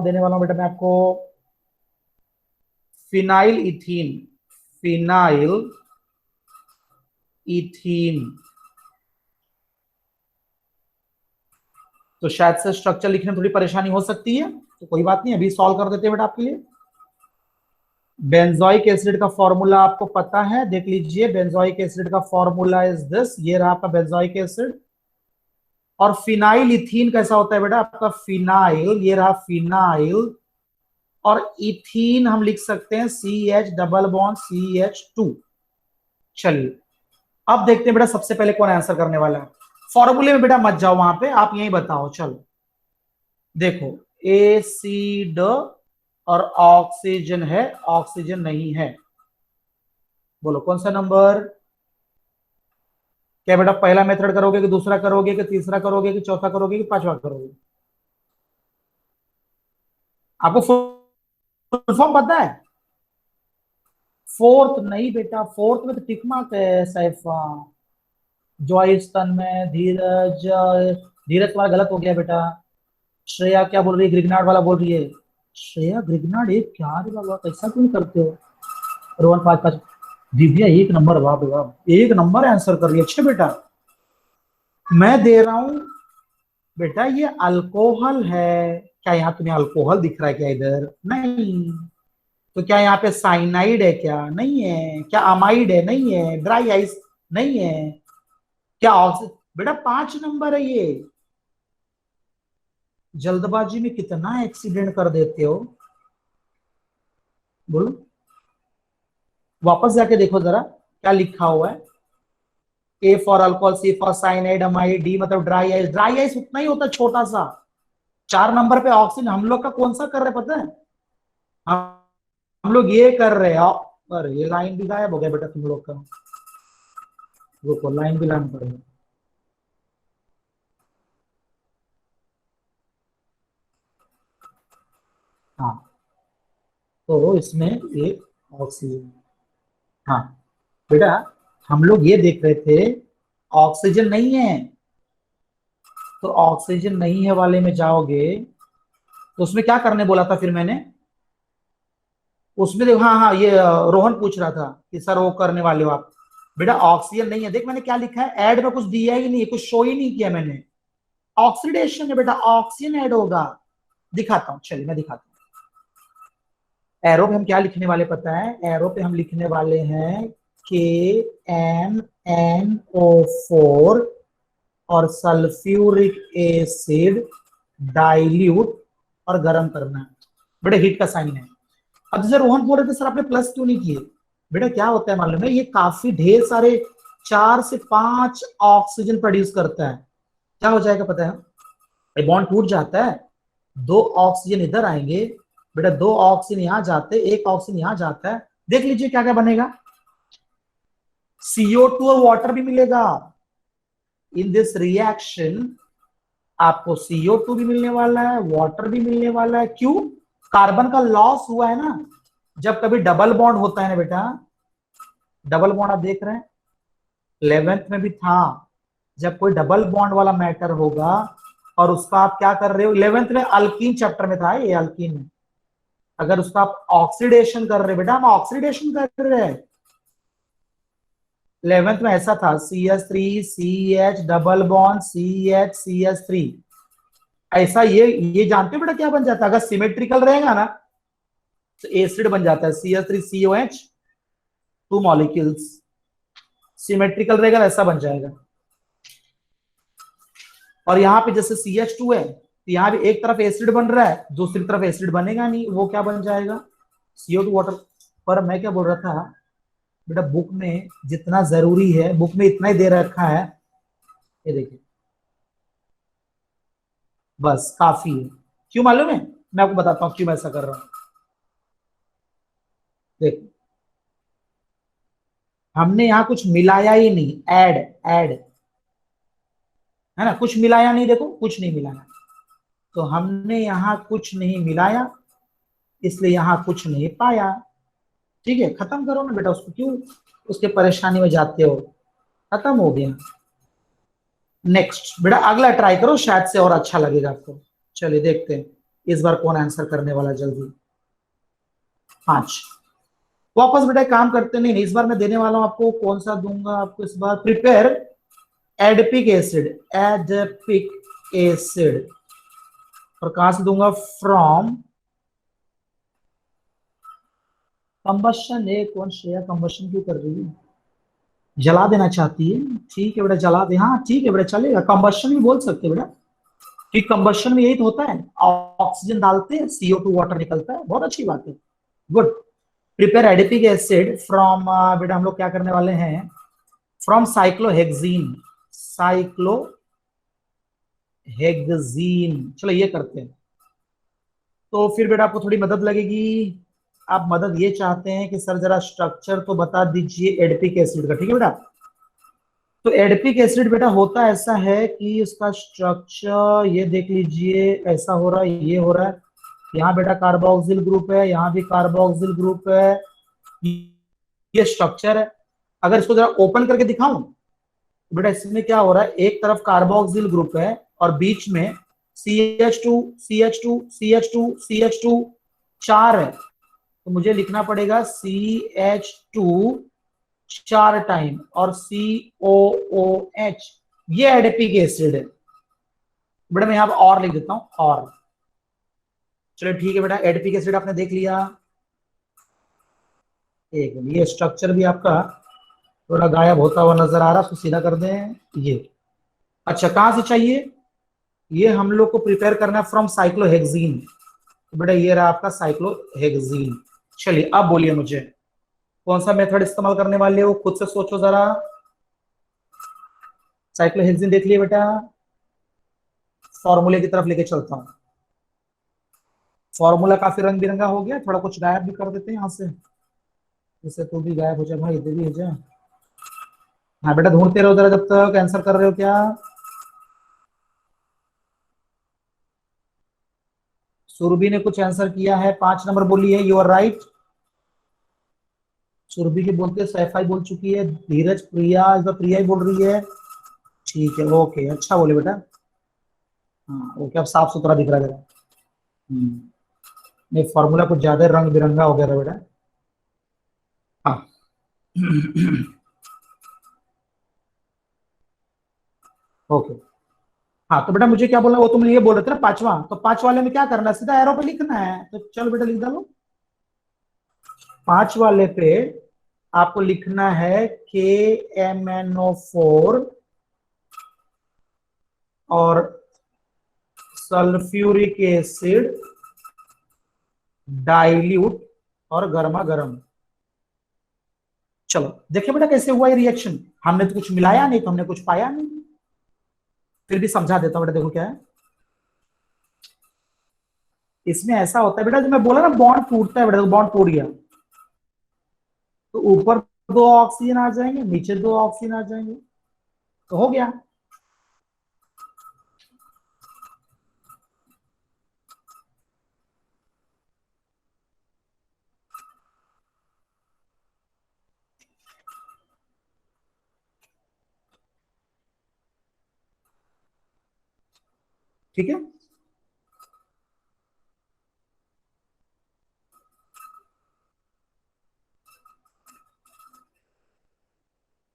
देने वाला हूं बेटा मैं आपको फिनाइल इथीन, फिनाइल इथीन। तो शायद से स्ट्रक्चर लिखने में थोड़ी परेशानी हो सकती है, तो कोई बात नहीं, अभी सॉल्व कर देते हैं बेटा आपके लिए। बेंजोइक एसिड का फॉर्मूला आपको पता है, देख लीजिए, बेंजोइक एसिड का फॉर्मूला इज दिस, ये रहा आपका बेंजोइक एसिड। और फिनाइल इथीन कैसा होता है बेटा आपका? फिनाइल, ये रहा फिनाइल, और इथीन हम लिख सकते हैं CH डबल बॉन्ड CH2। चलिए अब देखते हैं बेटा सबसे पहले कौन आंसर करने वाला है। फॉर्मूले में बेटा मत जाओ वहां पे, आप यही बताओ। चलो देखो, एसिड और ऑक्सीजन है, ऑक्सीजन नहीं है, बोलो कौन सा नंबर? क्या बेटा पहला मेथड करोगे कि दूसरा करोगे कि तीसरा करोगे कि चौथा करोगे कि पांचवा करोगे? आपको फुल फॉर्म पता है? फोर्थ नहीं बेटा, फोर्थ में तो टिक मार्क है सैफा, जॉइस, तन्मय, धीरज, धीरज तुम्हारा गलत हो गया बेटा। श्रेया क्या बोल रही है? ग्रिग्नार्ड वाला बोल रही है, श्रेया ग्रिग्नार्ड, एक क्या रे बाबा, कैसा क्यों करते हो? रोहन 5-5, दिव्या 1 नंबर, वाह वाह, 1 नंबर आंसर कर रही है, अच्छे बेटा। मैं दे रहा हूं बेटा, ये अल्कोहल है, क्या यहाँ तुम्हें अल्कोहल दिख रहा है क्या इधर? नहीं। तो क्या यहाँ पे साइनाइड है क्या? नहीं है। क्या अमाइड है? नहीं है। ड्राई आइस नहीं है क्या ऑक्सीजन? बेटा 5 नंबर है ये। जल्दबाजी में कितना एक्सीडेंट कर देते हो, बोलो। वापस जाके देखो जरा क्या लिखा हुआ है। A for alcohol, C for cyanide, amide, D मतलब ड्राई आइस। ड्राई आइस उतना ही होता है छोटा सा। 4 नंबर पे ऑक्सीजन हम लोग का कौन सा कर रहे हैं पता है? हम लोग ये कर रहे हैं। अरे ये लाइन भी गायब हो गया बेटा तुम लोग का। रुको लाइन भी लाना पड़ेगा। हाँ तो इसमें एक ऑक्सीजन। हाँ बेटा हम लोग ये देख रहे थे ऑक्सीजन नहीं है। तो ऑक्सीजन नहीं है वाले में जाओगे तो उसमें क्या करने बोला था फिर मैंने? उसमें देखो, हाँ हाँ ये रोहन पूछ रहा था कि सर वो करने वाले हो आप। बेटा ऑक्सीजन नहीं है, देख मैंने क्या लिखा है, ऐड में कुछ दिया ही नहीं है, कुछ शो ही नहीं किया मैंने। ऑक्सीडेशन है बेटा, ऑक्सीजन ऐड होगा। दिखाता हूँ, चलिए मैं दिखाता हूँ। एरो पे हम क्या लिखने वाले पता है? एरो पे हम लिखने वाले हैं KNNO4 और सल्फ्यूरिक एसिड डाइल्यूट और गर्म करना है। बेटा हीट का साइन है। अब जैसे रोहन बोल रहे थे सर आपने प्लस क्यों नहीं किए? बेटा क्या होता है मालूम है, ये काफी ढेर सारे 4 से 5 ऑक्सीजन प्रोड्यूस करता है। क्या हो जाएगा पता है? बॉन्ड टूट जाता है, 2 ऑक्सीजन इधर आएंगे। बेटा 2 ऑक्सीजन यहां जाते, 1 ऑक्सीजन यहां जाता है। देख लीजिए क्या क्या बनेगा, CO2 और वाटर भी मिलेगा। इन दिस रिएक्शन आपको CO2 भी मिलने वाला है, वाटर भी मिलने वाला है। क्यों? कार्बन का लॉस हुआ है ना। जब कभी डबल बॉन्ड होता है ना बेटा, डबल बॉन्ड आप देख रहे हैं 11th में भी था। जब कोई डबल बॉन्ड वाला मैटर होगा और उसका आप क्या कर रहे हो, 11th में अल्कीन चैप्टर में था ये, अल्कीन में अगर उसका आप ऑक्सीडेशन कर रहे हो, बेटा हम ऑक्सीडेशन कर रहे हैं। 11th में ऐसा था CH3 CH double bond CH CH3। ऐसा ये जानते हो बेटा क्या बन जाता है? अगर सिमेट्रिकल रहेगा ना तो एसिड बन जाता है CH3COH 2 मॉलिक्यूल्स। सिमेट्रिकल रहेगा ऐसा बन जाएगा। और यहाँ पे जैसे CH2 है तो यहाँ भी एक तरफ एसिड बन रहा है, दूसरी तरफ एसिड बनेगा नहीं, वो क्या बन जाएगा? CO2 water. पर मैं क्या बोल रहा था बेटा, बुक में जितना जरूरी है बुक में इतना ही दे रखा है। ये देखिए बस काफी है। क्यों मालूम है? मैं आपको बताता हूँ क्यों मैं ऐसा कर रहा हूँ। देखो हमने यहाँ कुछ मिलाया ही नहीं, ऐड ऐड है ना, कुछ मिलाया नहीं, देखो कुछ नहीं मिलाया। तो हमने यहाँ कुछ नहीं मिलाया इसलिए यहाँ कुछ नहीं पाया। ठीक है, खत्म करो ना बेटा उसको, क्यों उसके परेशानी में जाते हो? खत्म हो गया। नेक्स्ट बेटा अगला ट्राई करो, शायद से और अच्छा लगेगा आपको। चलिए देखते हैं इस बार कौन आंसर करने वाला जल्दी। 5। वापस बेटा काम करते नहीं, इस बार मैं देने वाला हूं आपको, कौन सा दूंगा आपको इस बार? Prepare adipic acid. Adipic acid और कहां से दूंगा? From combustion. कौन श्रेया कंबशन क्यों कर रही है? जला देना चाहती है? ठीक है बेटा जला दे। हाँ ठीक है बेटा चलेगा, कंबशन भी बोल सकते बेटा, कि कंबशन में यही तो होता है, ऑक्सीजन डालते हैं CO2 वाटर निकलता है। बहुत अच्छी बात है, good. Prepare adipic acid from, बेटा हम लोग क्या करने वाले हैं? From cyclohexene. साइक्लोहेक्सीन, चलो ये करते हैं। तो फिर बेटा आपको थोड़ी मदद लगेगी। आप मदद ये चाहते हैं कि सर जरा स्ट्रक्चर तो बता दीजिए एडिपिक एसिड का, ठीक है बेटा? तो एडिपिक एसिड बेटा होता ऐसा है कि उसका स्ट्रक्चर ये देख लीजिए, ऐसा हो रहा है, ये हो रहा है। यहाँ बेटा कार्बोक्सिल ग्रुप है, यहाँ भी कार्बोक्सिल ग्रुप है, ये स्ट्रक्चर है। अगर इसको जरा ओपन करके दिखाऊं तो बेटा इसमें क्या हो रहा है, एक तरफ कार्बोक्सिल ग्रुप है और बीच में CH2 CH2 CH2 CH2 4 है। तो मुझे लिखना पड़ेगा CH2 4 टाइम और COOH। ये एडिपिक एसिड है बेटा। मैं यहां पर और लिख देता हूं, और। चलो ठीक है बेटा, एडिपिक एसिड आपने देख लिया। एक ये स्ट्रक्चर भी आपका थोड़ा गायब होता हुआ नजर आ रहा, उसको सीधा कर दें ये। अच्छा, कहां से चाहिए? ये हम लोग को प्रिपेयर करना है फ्रॉम साइक्लोहेक्सीन। तो बेटा ये रहा आपका साइक्लोहेक्सीन। चलिए अब बोलिए मुझे कौन सा मेथड इस्तेमाल करने वाले हो, खुद से सोचो जरा। साइक्लोहेक्सीन देख लिए बेटा, फॉर्मूले की तरफ लेके चलता हूं। फॉर्मूला काफी रंग बिरंगा हो गया, थोड़ा कुछ गायब भी कर देते हैं यहाँ से, जैसे तू भी गायब हो जाए भाई, इधर भी हो जाए। हाँ बेटा ढूंढते रहो जरा, जब तक आंसर कर रहे हो क्या। सुरभि ने कुछ आंसर किया है, 5 नंबर बोली है, यू आर राइट। सुरभि की बोलते सैफाई बोल चुकी है, धीरज प्रिया, इस बार प्रिया ही बोल रही है। ठीक है, ओके, अच्छा बोले बेटा। हाँ ओके, अब साफ सुथरा दिख रहा है जरा। नहीं, फॉर्मूला कुछ ज्यादा रंग बिरंगा हो गया था बेटा। हाँ ओके। हाँ तो बेटा मुझे क्या बोलना, वो तुम ये बोल रहे थे ना पांचवा, तो पांच वाले में क्या करना है, सीधा एरो पे लिखना है, तो चलो बेटा लिख डालो। पांच वाले पे आपको लिखना है KMnO4 और सल्फ्यूरिक एसिड डाइल्यूट और गर्मा गर्म। चलो देखिए बेटा कैसे हुआ ये रिएक्शन, हमने तो कुछ मिलाया नहीं, तो हमने कुछ पाया नहीं, फिर भी समझा देता हूं बेटा। देखो क्या है इसमें, ऐसा होता है बेटा, जो मैं बोला ना बॉन्ड टूटता है बेटा, तो बॉन्ड टूट गया तो ऊपर 2 ऑक्सीजन आ जाएंगे, नीचे 2 ऑक्सीजन आ जाएंगे, तो हो गया। ठीक है,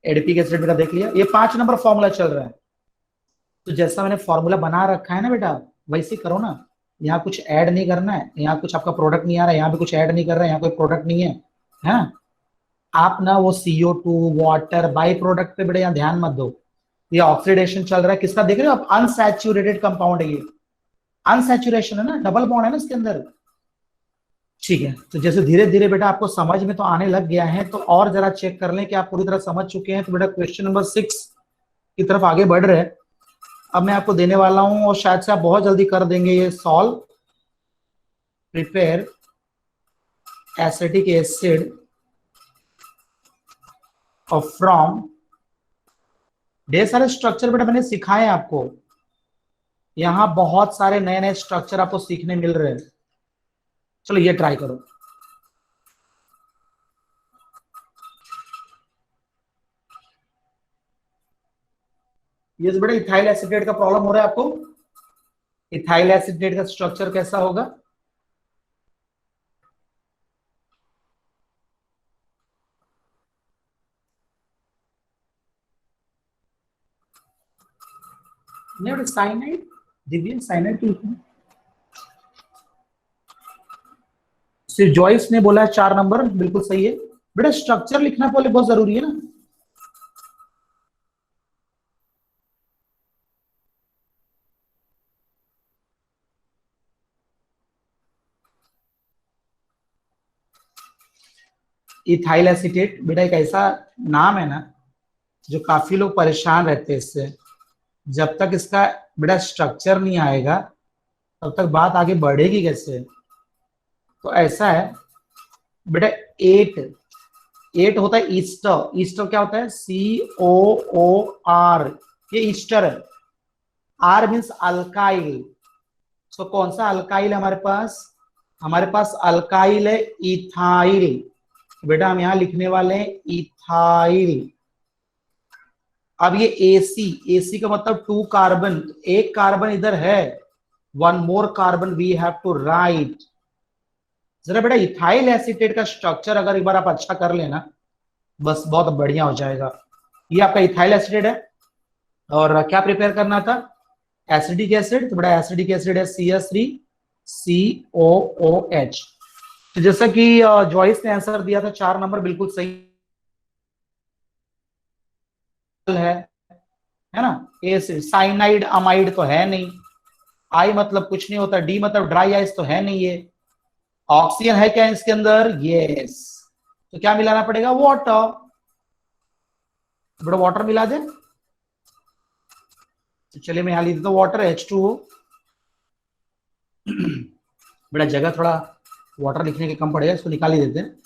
एडीपी एसिड बेटा देख लिया, ये 5 नंबर फॉर्मूला चल रहा है। तो जैसा मैंने फॉर्मूला बना रखा है ना बेटा, वैसे करो ना। यहाँ कुछ ऐड नहीं करना है, यहाँ कुछ आपका प्रोडक्ट नहीं आ रहा है, यहाँ भी कुछ ऐड नहीं कर रहा है, यहाँ कोई प्रोडक्ट नहीं है। आप ना वो CO2 वाटर बाई प्रोडक्ट पे बेटा यहाँ ध्यान मत दो। ये ऑक्सीडेशन चल रहा है किसका, देख रहे हो आप, अनसैचुरेटेड कंपाउंड है ये, अनसैचुरेशन है ना, डबल बॉन्ड है ना इसके अंदर। ठीक है, तो जैसे धीरे धीरे बेटा आपको समझ में तो आने लग गया है, तो और जरा चेक कर लें कि आप पूरी तरह समझ चुके हैं। तो बेटा क्वेश्चन नंबर 6 की तरफ आगे बढ़ रहे हैं। अब मैं आपको देने वाला हूं और शायद से आप बहुत जल्दी कर देंगे ये सॉल्व। प्रिपेयर एसिटिक एसिड और फ्रॉम, ढेर सारे स्ट्रक्चर बेटा मैंने सिखाए हैं आपको, यहां बहुत सारे नए नए स्ट्रक्चर आपको सीखने मिल रहे हैं। चलो ये ट्राई करो। ये तो बेटा इथाइल एसिटेट का प्रॉब्लम हो रहा है आपको। इथाइल एसिटेट का स्ट्रक्चर कैसा होगा, नहीं बेटा साइनाइड, दिव्य साइनाइड क्यों लिखना? सिर्फ जॉइस ने बोला है 4 नंबर, बिल्कुल सही है बेटा, स्ट्रक्चर लिखना पहले बहुत जरूरी है ना। इथाइल एसिटेट बेटा एक ऐसा नाम है ना, जो काफी लोग परेशान रहते हैं इससे। जब तक इसका बेटा स्ट्रक्चर नहीं आएगा तब तक बात आगे बढ़ेगी कैसे। तो ऐसा है बेटा, एट, एट होता है ईस्टर, ईस्टर क्या होता है, COOR, ये ईस्टर है। आर मीन्स अल्काइल, सो कौन सा अल्काइल है हमारे पास, हमारे पास अल्काइल है इथाइल। बेटा हम यहां लिखने वाले हैं इथाइल। अब ये AC, AC का मतलब 2 कार्बन, एक कार्बन इधर है, 1 more carbon we have to write. जरा बेटा इथाइल एसिटेट का स्ट्रक्चर अगर एक बार आप अच्छा कर लेना, बस बहुत बढ़िया हो जाएगा। ये आपका इथाइल एसिटेट है, और क्या प्रिपेयर करना था, एसिडिक एसिड। तो बड़ा एसिडिक एसिड है CH3COOH। तो जैसा कि जॉइस ने आंसर दिया था 4 नंबर, बिल्कुल सही है ना। एसिड, साइनाइड अमाइड तो है नहीं, आई मतलब कुछ नहीं होता, डी मतलब ड्राई आइस तो है नहीं ये। ऑक्सीजन है क्या इसके अंदर? यस। तो क्या मिलाना पड़ेगा? वाटर। बड़ा वाटर मिला दे। तो चलिए मैं यहां लिख देता हूं वाटर, H2O। बड़ा जगह थोड़ा वाटर लिखने के कम पड़ेगा, इसको निकाल ही देते हैं।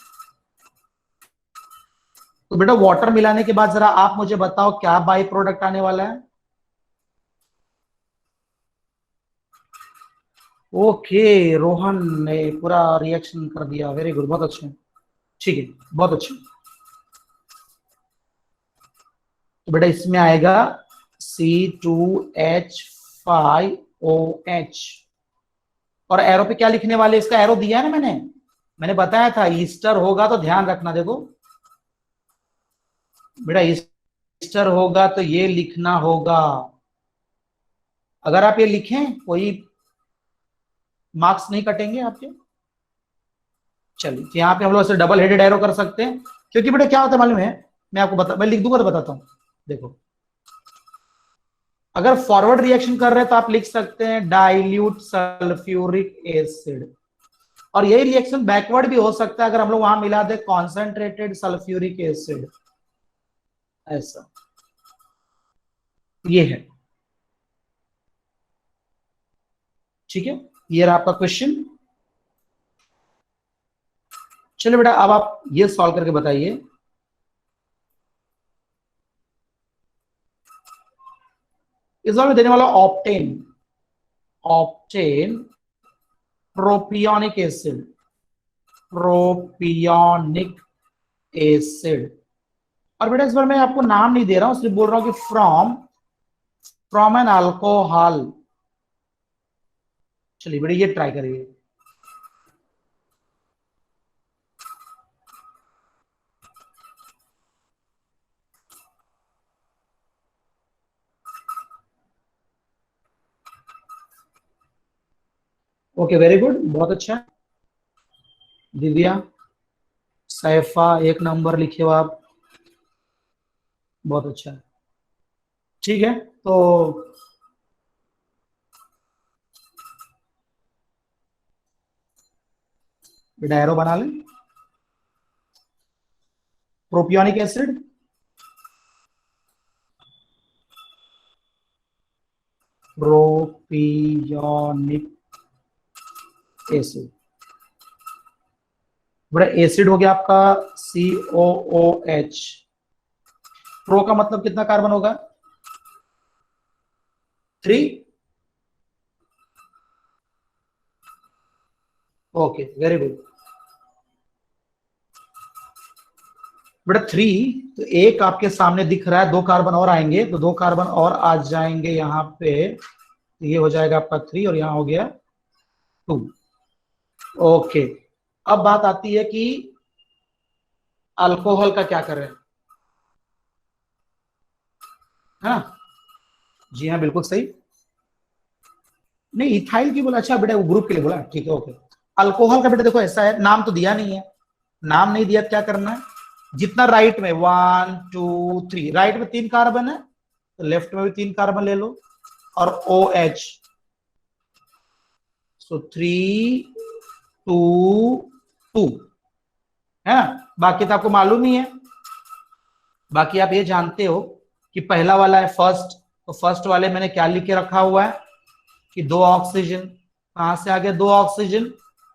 तो बेटा वाटर मिलाने के बाद जरा आप मुझे बताओ क्या बाई प्रोडक्ट आने वाला है। ओके, रोहन ने पूरा रिएक्शन कर दिया, वेरी गुड, बहुत अच्छे। ठीक है, बहुत अच्छे। तो बेटा इसमें आएगा C2H5OH। और एरो पे क्या लिखने वाले? इसका एरो दिया है ना मैंने बताया था ईस्टर होगा तो ध्यान रखना। देखो बेटा ईस्टर होगा तो ये लिखना होगा। अगर आप ये लिखें कोई मार्क्स नहीं कटेंगे आपके। चलिए तो यहाँ पे हम लोग ऐसे डबल हेडेड एरो कर सकते हैं, क्योंकि बेटा क्या होता है मालूम है, मैं लिख दूंगा तो बताता हूं। देखो अगर फॉरवर्ड रिएक्शन कर रहे हैं तो आप लिख सकते हैं डाइल्यूट सल्फ्यूरिक एसिड, और यही रिएक्शन बैकवर्ड भी हो सकता है अगर हम लोग वहां मिला दे कॉन्सेंट्रेटेड सल्फ्यूरिक एसिड, ऐसा। ये है, ठीक है, ये रहा आपका क्वेश्चन। चलिए बेटा अब आप ये सॉल्व करके बताइए। इस बार में देने वाला obtain, obtain propionic acid, propionic acid. और बेटा इस बार मैं आपको नाम नहीं दे रहा हूं, सिर्फ बोल रहा हूं कि फ्रॉम फ्रॉम एन अल्कोहल। चलिए बेटा ये ट्राई करिए। ओके वेरी गुड, बहुत अच्छा। दिव्या, सैफा, एक नंबर लिखे हो आप, बहुत अच्छा। ठीक है, तो बेटा एरो बना लें। Propionic acid, propionic acid. बड़ा एसिड हो गया आपका COOH। प्रो का मतलब कितना कार्बन होगा? 3। ओके वेरी गुड बेटा 3। तो एक आपके सामने दिख रहा है, 2 कार्बन और आएंगे तो 2 कार्बन और आ जाएंगे यहाँ पे, तो ये हो जाएगा आपका 3 और यहाँ हो गया 2। ओके, अब बात आती है कि अल्कोहल का क्या करें, है ना। जी हाँ बिल्कुल सही। नहीं इथाइल की बोला, अच्छा बेटा वो ग्रुप के लिए बोला, ठीक है ओके। अल्कोहल का बेटा देखो ऐसा है, नाम तो दिया नहीं है, नाम नहीं दिया, क्या करना है, जितना राइट में 1 2 3, राइट में 3 कार्बन है तो लेफ्ट में भी 3 कार्बन ले लो, और OH, सो 3 2 2, है ना। बाकी तो आपको मालूम ही है, बाकी आप ये जानते हो कि पहला वाला है फर्स्ट, तो फर्स्ट वाले मैंने क्या लिख के रखा हुआ है कि 2 ऑक्सीजन, कहां से आ गया 2 ऑक्सीजन,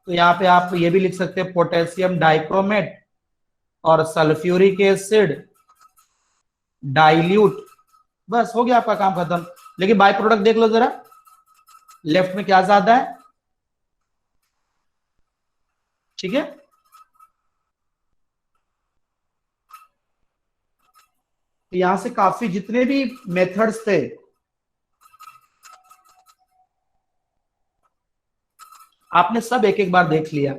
तो यहाँ पे आप ये भी लिख सकते हैं पोटेशियम डाइक्रोमेट और सल्फ्यूरिक एसिड डाइल्यूट, बस हो गया आपका काम खत्म। लेकिन बाय प्रोडक्ट देख लो जरा, लेफ्ट में क्या ज्यादा है, ठीक है। तो यहां से काफी जितने भी मेथड्स थे आपने सब एक एक बार देख लिया।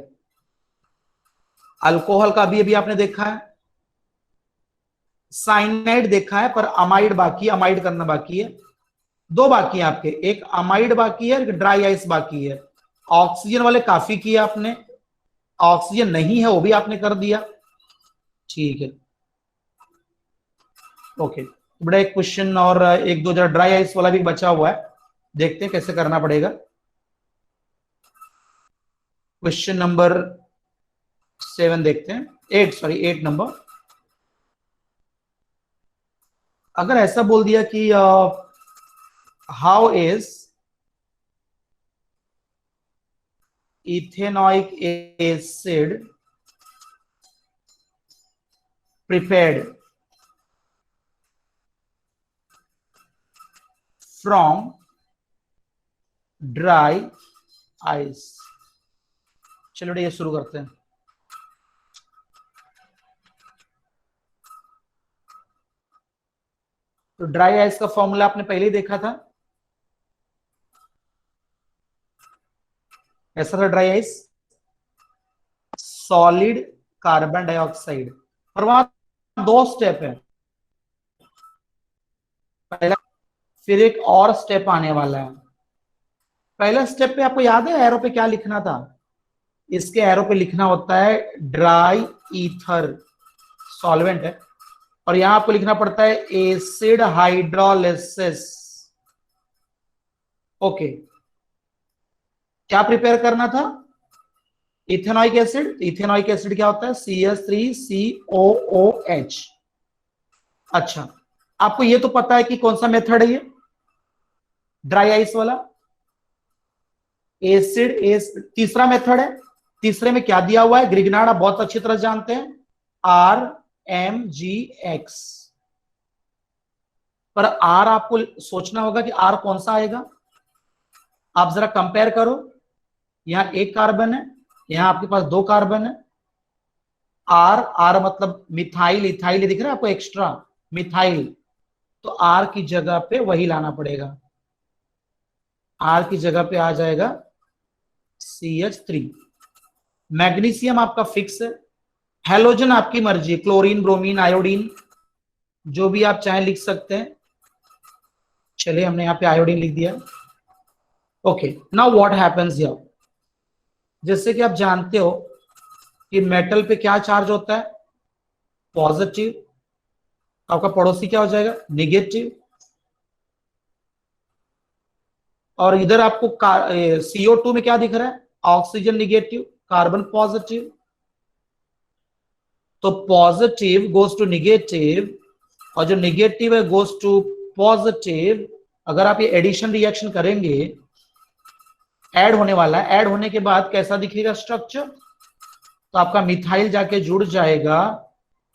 अल्कोहल का भी अभी आपने देखा है, साइनाइड देखा है, पर अमाइड बाकी, अमाइड करना बाकी है। 2 बाकी है आपके, एक अमाइड बाकी है, एक ड्राई आइस बाकी है। ऑक्सीजन वाले काफी किए आपने, ऑक्सीजन नहीं है वो भी आपने कर दिया, ठीक है ओके। बेटा एक क्वेश्चन और एक दो जरा ड्राई आइस वाला भी बचा हुआ है, देखते हैं कैसे करना पड़ेगा। क्वेश्चन नंबर 7 देखते हैं, 8 नंबर। अगर ऐसा बोल दिया कि how is ethanoic acid prepared from dry ice. चलो ये शुरू करते हैं। तो ड्राई आइस का फॉर्मूला आपने पहले ही देखा था, ऐसा था dry ice, solid carbon dioxide. और वहां 2 स्टेप है, पहला फिर एक और स्टेप आने वाला है। पहला स्टेप पे आपको याद है एरो पे क्या लिखना था? इसके एरो पे लिखना होता है ड्राई ईथर, सॉल्वेंट है, और यहां आपको लिखना पड़ता है एसिड हाइड्रोलिसिस। ओके, क्या प्रिपेयर करना था? Ethanoic acid. इथेनॉइक एसिड क्या होता है? CH3COOH। अच्छा, आपको ये तो पता है कि कौन सा मेथड है ये ड्राई आइस वाला? एसिड तीसरा मेथड है। तीसरे में क्या दिया हुआ है? ग्रिग्नार्ड आप बहुत अच्छी तरह जानते हैं, RMGX। पर R आपको सोचना होगा कि R कौन सा आएगा। आप जरा कंपेयर करो, यहां 1 कार्बन है, यहां आपके पास 2 कार्बन है। R मतलब मिथाइल, इथाइल दिख रहा है आपको एक्स्ट्रा, मिथाइल। तो R की जगह पे वही लाना पड़ेगा, R की जगह पे आ जाएगा CH3। मैग्नीशियम आपका फिक्स है, हैलोजन आपकी मर्जी, क्लोरीन, ब्रोमीन, आयोडीन, जो भी आप चाहे लिख सकते हैं। चलिए हमने यहाँ पे आयोडीन लिख दिया। Okay, now what happens here? जैसे कि आप जानते हो कि मेटल पे क्या चार्ज होता है? पॉजिटिव। आपका पड़ोसी क्या हो जाएगा? निगेटिव। और इधर आपको CO2 में क्या दिख रहा है? Oxygen negative, carbon positive. तो पॉजिटिव गोज टू निगेटिव, और जो निगेटिव है गोज टू पॉजिटिव। अगर आप ये एडिशन रिएक्शन करेंगे, ऐड होने वाला है, ऐड होने के बाद कैसा दिखेगा स्ट्रक्चर? तो आपका मिथाइल जाके जुड़ जाएगा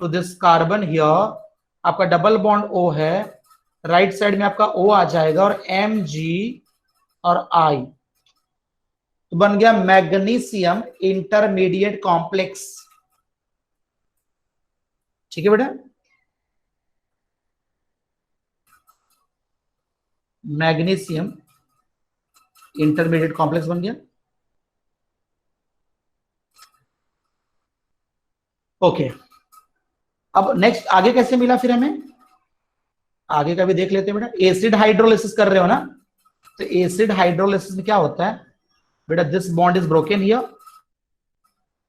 तो दिस कार्बन हियर, आपका डबल बॉन्ड O है, राइट साइड में आपका O आ जाएगा और Mg और I, तो बन गया मैग्नीशियम इंटरमीडिएट कॉम्प्लेक्स। ठीक है बेटा, मैग्नीशियम इंटरमीडिएट कॉम्प्लेक्स बन गया। ओके, अब नेक्स्ट आगे कैसे मिला फिर हमें? आगे का भी देख लेते हैं बेटा। एसिड हाइड्रोलिसिस कर रहे हो ना, तो एसिड हाइड्रोलिसिस में क्या होता है बेटा? This bond is broken here,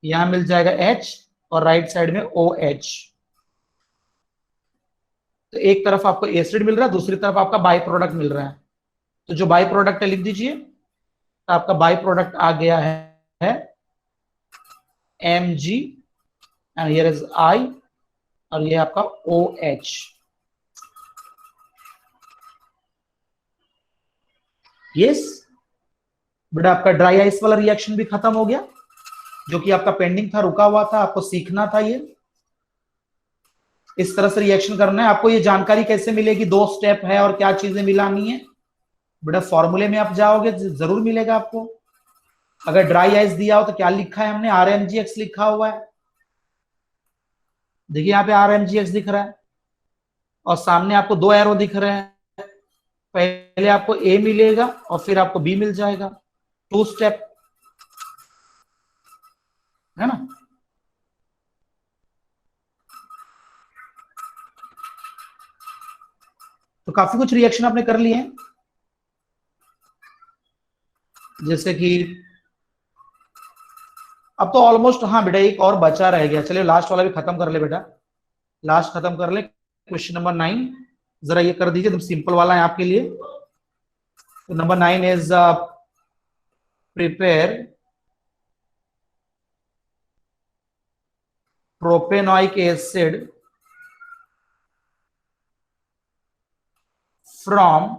यहां मिल जाएगा H और राइट साइड में OH। तो एक तरफ आपको एसिड मिल रहा है, दूसरी तरफ आपका बाई प्रोडक्ट मिल रहा है। तो जो बाई प्रोडक्ट है लिख दीजिए। तो आपका बाई प्रोडक्ट आ गया है Mg and here is I, और ये आपका OH। यस बेटा, आपका ड्राई आइस वाला रिएक्शन भी खत्म हो गया, जो कि आपका पेंडिंग था, रुका हुआ था, आपको सीखना था। ये इस तरह से रिएक्शन करना है। आपको ये जानकारी कैसे मिलेगी? 2 स्टेप है और क्या चीजें मिलानी है बेटा? फॉर्मूले में आप जाओगे जरूर मिलेगा आपको। अगर ड्राई आइस दिया हो तो क्या लिखा है हमने? RMGX लिखा हुआ है, देखिए यहाँ पे RMGX दिख रहा है, और सामने आपको 2 एरो दिख रहे हैं। पहले आपको A मिलेगा और फिर आपको B मिल जाएगा, 2 स्टेप है ना। तो काफी कुछ रिएक्शन आपने कर लिए हैं, जैसे कि अब तो ऑलमोस्ट, हाँ बेटा एक और बचा रह गया। चलिए लास्ट वाला भी खत्म कर ले बेटा, लास्ट खत्म कर ले। क्वेश्चन नंबर 9, जरा ये कर दीजिए, एकदम सिंपल वाला है आपके लिए। तो number 9 is prepare propanoic acid from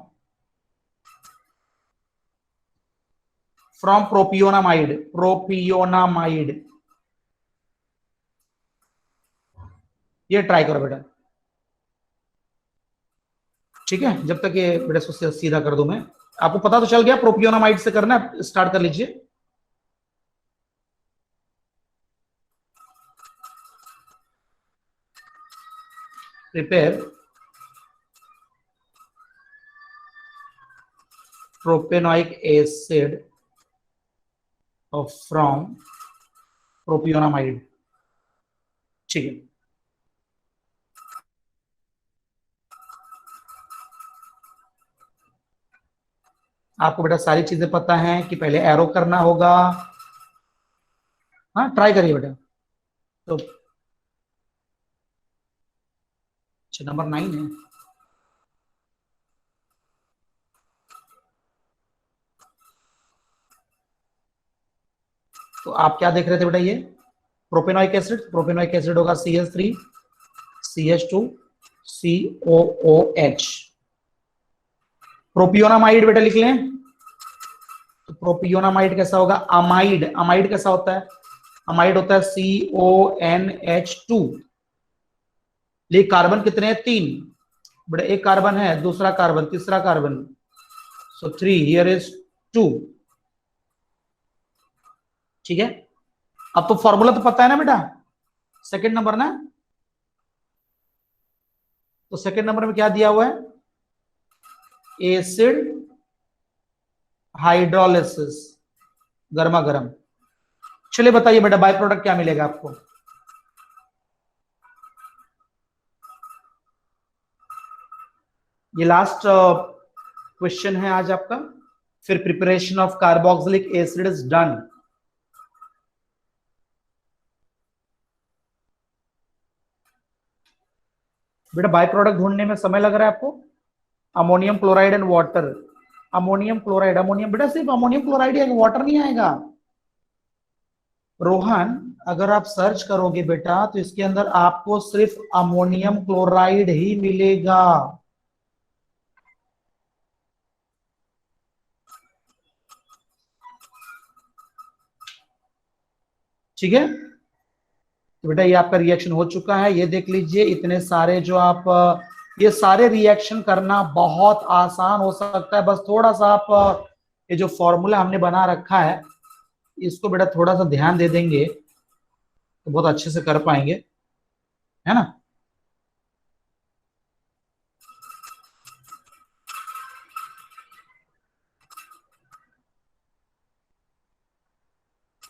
propionamide. ये ट्राई करो बेटा, ठीक है। जब तक ये बेटा इसको सीधा कर दूं मैं, आपको पता तो चल गया प्रोपियोनामाइड से करना है, स्टार्ट कर लीजिए। प्रिपेयर प्रोपेनोइक एसिड फ्रॉम प्रोपियोनामाइड, ठीक है। आपको बेटा सारी चीजें पता है कि पहले एरो करना होगा। हाँ ट्राई करिए बेटा। तो अच्छा नंबर 9 है। तो आप क्या देख रहे थे बेटा, ये प्रोपेनोइक एसिड होगा CH3 CH2 COOH। प्रोपियोनामाइड बेटा लिख लें, तो प्रोपियोनामाइड कैसा होगा, अमाइड कैसा होता है, अमाइड होता है CONH2। ये कार्बन कितने हैं, 3 बेटा, एक कार्बन है, दूसरा कार्बन, तीसरा कार्बन, सो 3 हियर इज 2, ठीक है। अब तो फॉर्मूला तो पता है ना बेटा, सेकंड नंबर ना, तो सेकंड नंबर में क्या दिया हुआ है, एसिड हाइड्रोलिसिस, गर्मा गर्म। चलिए बताइए बेटा बाय प्रोडक्ट क्या मिलेगा आपको। ये लास्ट क्वेश्चन है आज आपका। फिर preparation of carboxylic acid is done. बेटा बाय प्रोडक्ट ढूंढने में समय लग रहा है आपको। Ammonium chloride and water, ammonium chloride, ammonium बेटा सिर्फ अमोनियम क्लोराइड या वाटर नहीं आएगा रोहन। अगर आप सर्च करोगे बेटा तो इसके अंदर आपको सिर्फ अमोनियम क्लोराइड ही मिलेगा। ठीक है, तो बेटा ये आपका रिएक्शन हो चुका है। ये देख लीजिए, इतने सारे जो आप ये सारे रिएक्शन करना बहुत आसान हो सकता है। बस थोड़ा सा आप ये जो फॉर्मूला हमने बना रखा है इसको बेटा थोड़ा सा ध्यान दे देंगे तो बहुत अच्छे से कर पाएंगे, है ना।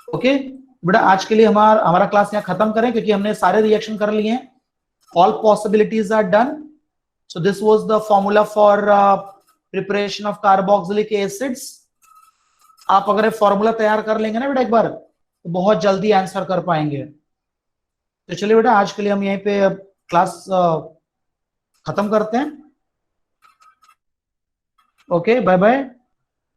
ओके बेटा, आज के लिए हमारा क्लास यहाँ खत्म करें क्योंकि हमने सारे रिएक्शन कर लिए हैं। All possibilities are done. So this was the formula for preparation of carboxylic acids. आप अगर फॉर्मूला तैयार कर लेंगे ना बेटा एक बार तो बहुत जल्दी आंसर कर पाएंगे। तो चलिए बेटा आज के लिए हम यहीं पे क्लास खत्म करते हैं। Okay bye bye.